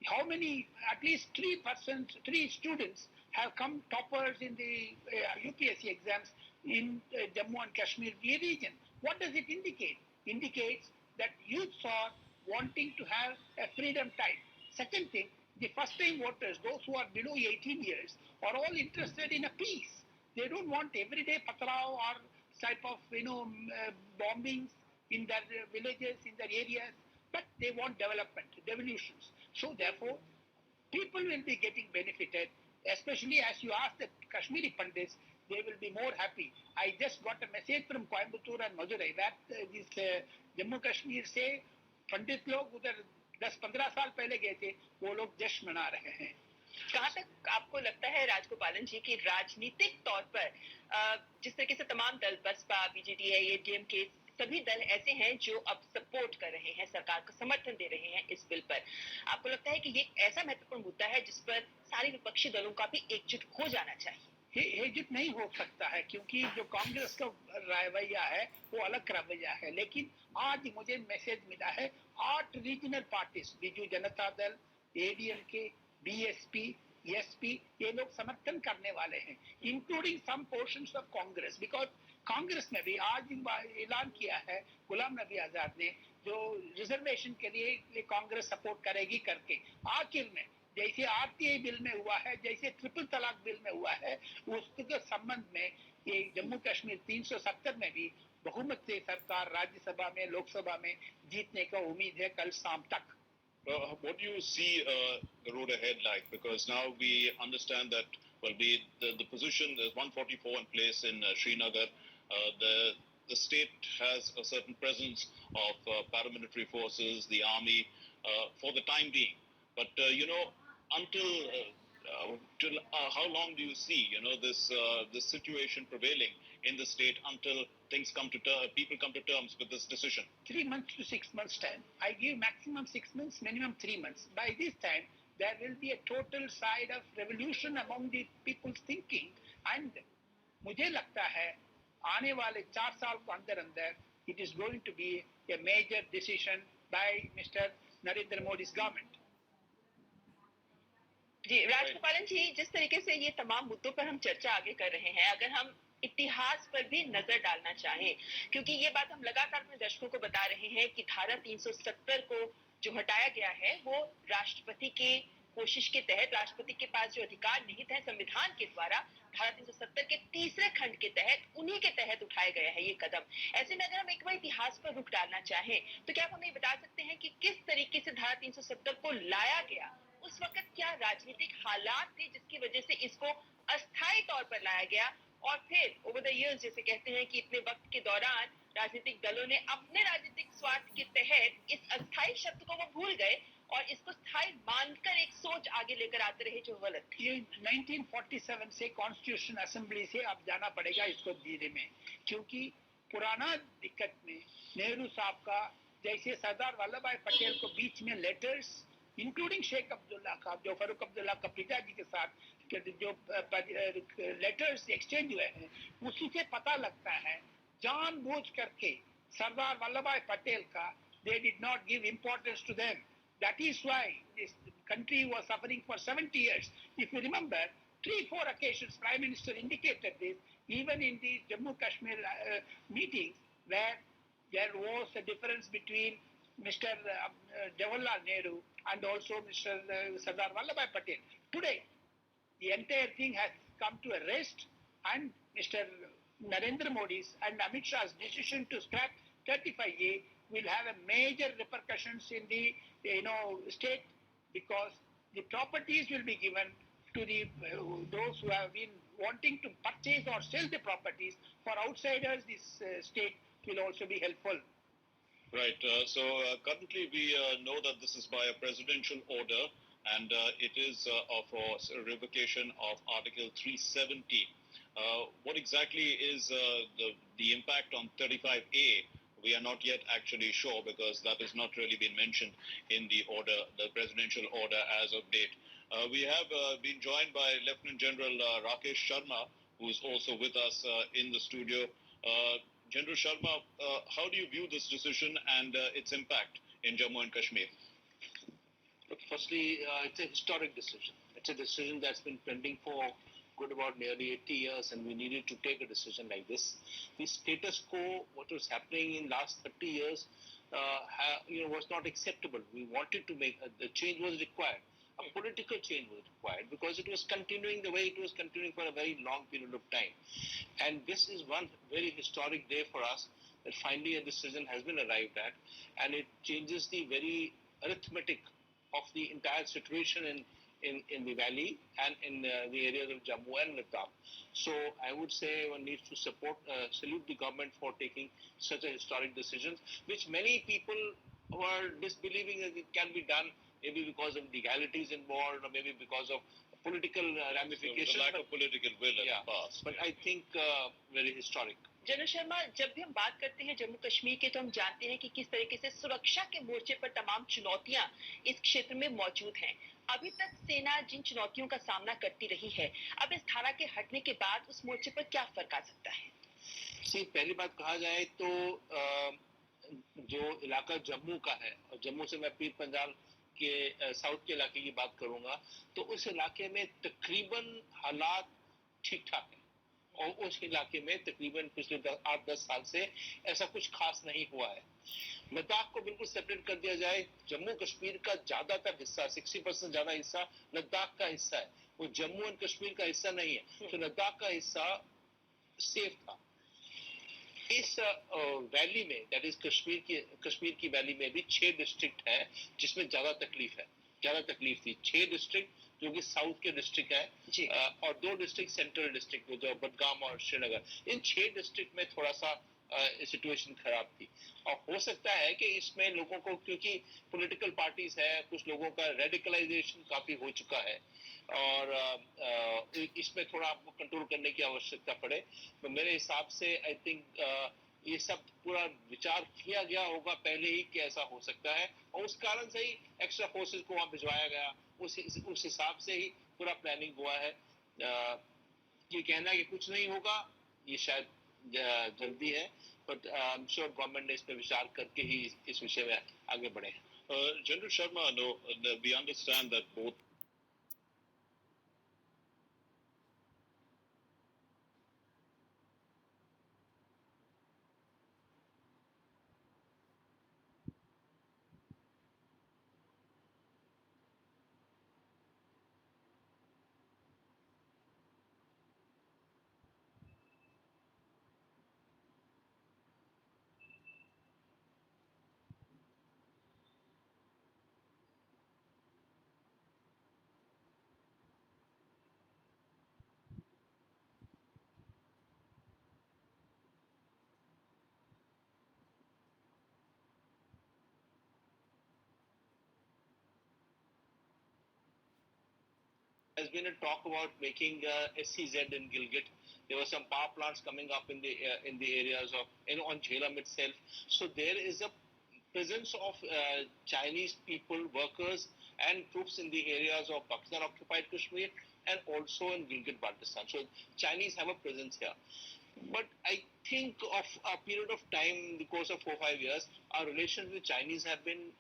how many, at least 3 students have come toppers in the UPSC exams in Jammu and Kashmir region. What does it indicate? Indicates that youths are wanting to have a freedom type. Second thing, the first time voters, those who are below 18 years, are all interested in a peace. They don't want everyday patrao or type of bombings in their villages, in their areas, but they want development, revolutions. So therefore, people will be getting benefited, especially as you ask the Kashmiri Pandits, they will be more happy. I just got a message from Coimbatore and Madurai that this Jammu Kashmir से पंडित लोग उधर 10-15 साल पहले गए थे, वो लोग जश्न मना रहे हैं। कहाँ तक आपको लगता है राजगोपालन जी कि राजनीतिक तौर पर जिस तरीके से तमाम दल, बसपा, बीजेडी, एडीएम के सभी दल ऐसे हैं जो अब सपोर्ट कर रहे हैं, सरकार को समर्थन दे रहे हैं इस बिल पर, आपको लगता है कि ये ऐसा महत्वपूर्ण मुद्दा है जिस पर सारे विपक्षी दलों का भी एकजुट हो जाना चाहिए? एकजुट नहीं हो सकता है, क्योंकि जो कांग्रेस का रवैया है वो अलग रवैया है। लेकिन आज मुझे मैसेज मिला है 8 regional parties, Biju Janata Dal, ADMK, BSP, SP, ये लोग समर्थन करने वाले हैं, including some portions of Congress. Because Congress में भी आज ऐलान किया है गुलाम नबी आजाद ने, जो रिजर्वेशन के लिए कांग्रेस सपोर्ट करेगी करके। आखिर में जैसे आरटीआई बिल में हुआ है, जैसे ट्रिपल तलाक बिल में हुआ है, उसके संबंध में ये जम्मू कश्मीर 370 में भी बहुमत से सरकार राज्यसभा में, लोकसभा में जीतने का उम्मीद है कल शाम तक। What do you see the road ahead like? Because now we understand that, the position, there's 144 in place in Srinagar. The state has a certain presence of paramilitary forces, the army, for the time being. But, till how long do you see, this situation prevailing in the state until things come to people come to terms with this decision? 3 months to 6 months time. I give maximum 6 months, minimum 3 months. By this time, there will be a total side of revolution among the people's thinking. And मुझे लगता है आने वाले 4 साल के अंदर it is going to be a major decision by Mr. Narendra Modi's government. जी राजगोपालन जी, जिस तरीके से ये तमाम मुद्दों पर हम चर्चा आगे कर रहे हैं, अगर हम इतिहास पर भी नजर डालना चाहें, क्योंकि ये बात हम लगातार अपने दर्शकों को बता रहे हैं कि धारा 370 को जो हटाया गया है वो राष्ट्रपति के कोशिश के तहत, राष्ट्रपति के पास जो अधिकार निहित है संविधान के द्वारा, धारा 370 के तीसरे खंड के तहत, उन्हीं के तहत उठाया गया है ये कदम। ऐसे में अगर हम एक बार इतिहास पर रुख डालना चाहें तो क्या आप हमें बता सकते हैं कि किस तरीके से धारा 370 को लाया गया? उस वक्त क्या राजनीतिक हालात थे जिसकी वजह से इसको अस्थायी तौर पर लाया गया और फिर ओवर द इयर्स जैसे कहते हैं कि इतने वक्त के दौरान राजनीतिक दलों ने अपने राजनीतिक स्वार्थ के तहत इस अस्थाई शब्द को वो भूल गए और इसको स्थायी मानकर एक सोच आगे लेकर आते रहे जो गलत थी। ये 1947 से कॉन्स्टिट्यूशन असेंबली से अब जाना पड़ेगा इसको धीरे में, क्योंकि पुराना दिक्कत में नेहरू साहब का जैसे सरदार वल्लभ भाई पटेल को बीच में लेटर्स इंक्लूडिंग शेख अब्दुल्ला का, जो फारूक अब्दुल्ला का पिताजी के साथ जो लेटर्स एक्सचेंज हुए हैं, उसी से पता लगता है जानबूझ करके सरदार वल्लभ भाई पटेल का they did not give importance to them. That is why this country was suffering for 70 years. If you remember, 3-4 occasions Prime Minister indicated this, even in the Jammu Kashmir meetings, where there was a difference between Mr. Jawaharlal Nehru and also Mr. Sardar Vallabhbhai Patel. Today, the entire thing has come to a rest, and Mr. Narendra Modi's and Amit Shah's decision to scrap 35A will have a major repercussions in the state, because the properties will be given to the those who have been wanting to purchase or sell the properties. For outsiders, this state will also be helpful. Right. So currently we know that this is by a presidential order, and it is for revocation of Article 370. What exactly is the impact on 35A? We are not yet actually sure, because that has not really been mentioned in the order, the presidential order as of date. We have been joined by Lieutenant General Rakesh Sharma, who is also with us in the studio. General Sharma, how do you view this decision and its impact in Jammu and Kashmir? Look, firstly, it's a historic decision. It's a decision that's been pending for good about nearly 80 years, and we needed to take a decision like this. The status quo, what was happening in last 30 years, was not acceptable. We wanted to make the change was required. A political change was required, because it was continuing the way it was continuing for a very long period of time. And this is one very historic day for us, that finally a decision has been arrived at, and it changes the very arithmetic of the entire situation in the valley and in the areas of Jammu and Ladakh. So I would say one needs to salute the government for taking such a historic decision, which many people were disbelieving that it can be done, maybe because of legalities involved, or maybe because of political ramifications. So the lack of political will in the past. But I think very historic. General Sharma, जब भी हम बात करते हैं जम्मू कश्मीर के, तो हम जानते हैं कि किस तरीके से सुरक्षा के मोर्चे पर तमाम चुनौतियां इस क्षेत्र में मौजूद हैं। अभी तक सेना जिन चुनौतियों का सामना करती रही है, अब इस धारा के हटने के बाद उस मोर्चे पर क्या फर्क आ सकता है? पहली बात कहा जाए तो जो इलाका जम्मू का है, और जम्मू से मैं पीर पंजाल के साउथ के इलाके की बात करूंगा, तो उस इलाके में तकरीबन हालात ठीक ठाक है, और उस इलाके में तकरीबन पिछले 8-10 साल से ऐसा कुछ खास नहीं हुआ है। लद्दाख को बिल्कुल सेपरेट कर दिया जाए, जम्मू कश्मीर का ज्यादातर हिस्सा, 60% ज्यादा हिस्सा लद्दाख का हिस्सा है, वो जम्मू एंड कश्मीर का हिस्सा नहीं है। तो लद्दाख का हिस्सा सेफ था। इस वैली में, दैट इज कश्मीर की वैली में भी 6 डिस्ट्रिक्ट है जिसमें ज्यादा तकलीफ थी। 6 डिस्ट्रिक्ट जो कि साउथ के डिस्ट्रिक्ट है, और 2 डिस्ट्रिक्ट सेंट्रल डिस्ट्रिक्ट जो बडगाम और श्रीनगर, इन 6 डिस्ट्रिक्ट में थोड़ा सा सिचुएशन खराब थी। और हो सकता है कि इसमें लोगों को, क्योंकि पॉलिटिकल पार्टीज है, कुछ लोगों का रेडिकलाइजेशन काफी हो चुका है, और इसमें थोड़ा आपको कंट्रोल करने की आवश्यकता पड़े। तो मेरे हिसाब से आई थिंक ये सब पूरा विचार किया गया होगा पहले ही कि ऐसा हो सकता है, और उस कारण से ही एक्स्ट्रा फोर्सेस को वहां भिजवाया गया, उस हिसाब से ही पूरा प्लानिंग हुआ है। ये कहना कि कुछ नहीं होगा, ये शायद जल्दी है, but I am sure government ने इस पर विचार करके ही इस विषय में आगे बढ़े। General Sharma, no, we understand that both There's been a talk about making SEZ in Gilgit. There were some power plants coming up in the areas of on Jhelum itself. So there is a presence of Chinese people, workers, and troops in the areas of Pakistan-occupied Kashmir and also in Gilgit-Baltistan. So Chinese have a presence here. But I think of a period of time in the course of 4-5 years, our relations with Chinese have been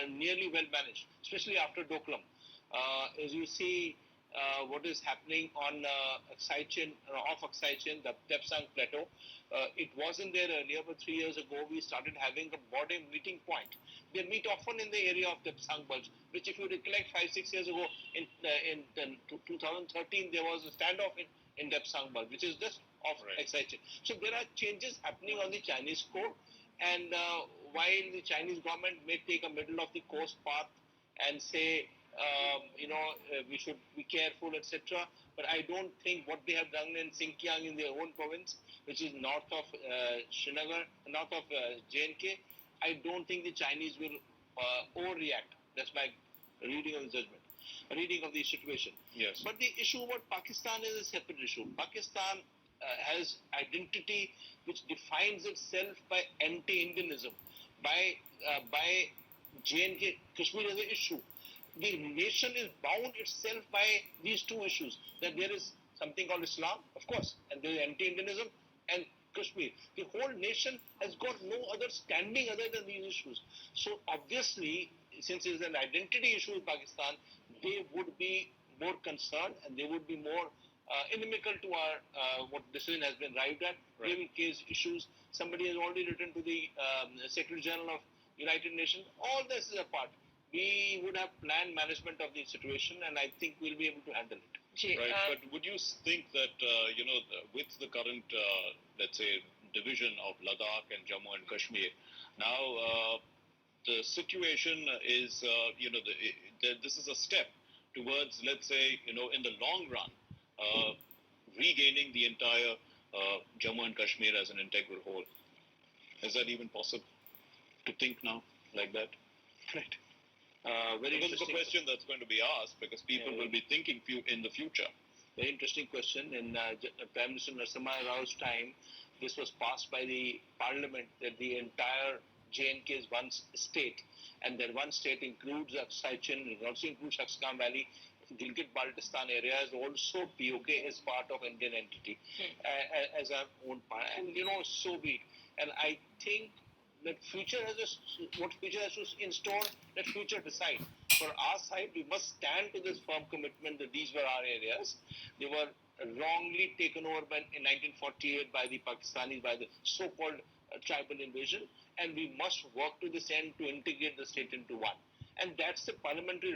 nearly well managed, especially after Doklam. As you see, what is happening on Aksai Chin, off Aksai Chin, the Tepsang Plateau. It wasn't there earlier, but 3 years ago we started having a border meeting point. They meet often in the area of Tepsang Bulge, which if you recollect 5-6 years ago, in 2013, there was a standoff in Tepsang Bulge, which is just off Aksai Chin. So there are changes happening on the Chinese core, and while the Chinese government may take a middle of the coast path and say, we should be careful, etc. But I don't think what they have done in Xinjiang in their own province, which is north of Srinagar, north of J&K, I don't think the Chinese will overreact. That's my reading of the judgment, reading of the situation. Yes. But the issue about Pakistan is a separate issue. Pakistan has identity which defines itself by anti-Indianism, by J&K, Kashmir as an issue. The nation is bound itself by these two issues, that there is something called Islam, of course, and there is anti-Indianism and Kashmir. The whole nation has got no other standing other than these issues. So obviously, since it is an identity issue in Pakistan, they would be more concerned and they would be more inimical to our what decision has been arrived at. Given case issues, somebody has already written to the Secretary General of United Nations. All this is a part. We would have planned management of the situation, and I think we'll be able to handle it. Right, but would you think that, with the current, let's say, division of Ladakh and Jammu and Kashmir, now the situation is, this is a step towards, let's say, in the long run, regaining the entire Jammu and Kashmir as an integral whole? Is that even possible to think now like that? Right. Very interesting. It's a question that's going to be asked because people will be thinking in the future. Very interesting question. In Prime Minister Narasimha Rao's time, this was passed by the Parliament that the entire J&K is one state, and that one state includes Aksai Chin, it also includes Shaksgam Valley. Gilgit-Baltistan area is also POK is part of Indian entity as our own part, and so be it. And I think that future has what future has in store, let future decide. For our side, we must stand to this firm commitment that these were our areas. They were wrongly taken over in 1948 by the Pakistanis, by the so-called tribal invasion, and we must work to this end to integrate the state into one. And that's the parliamentary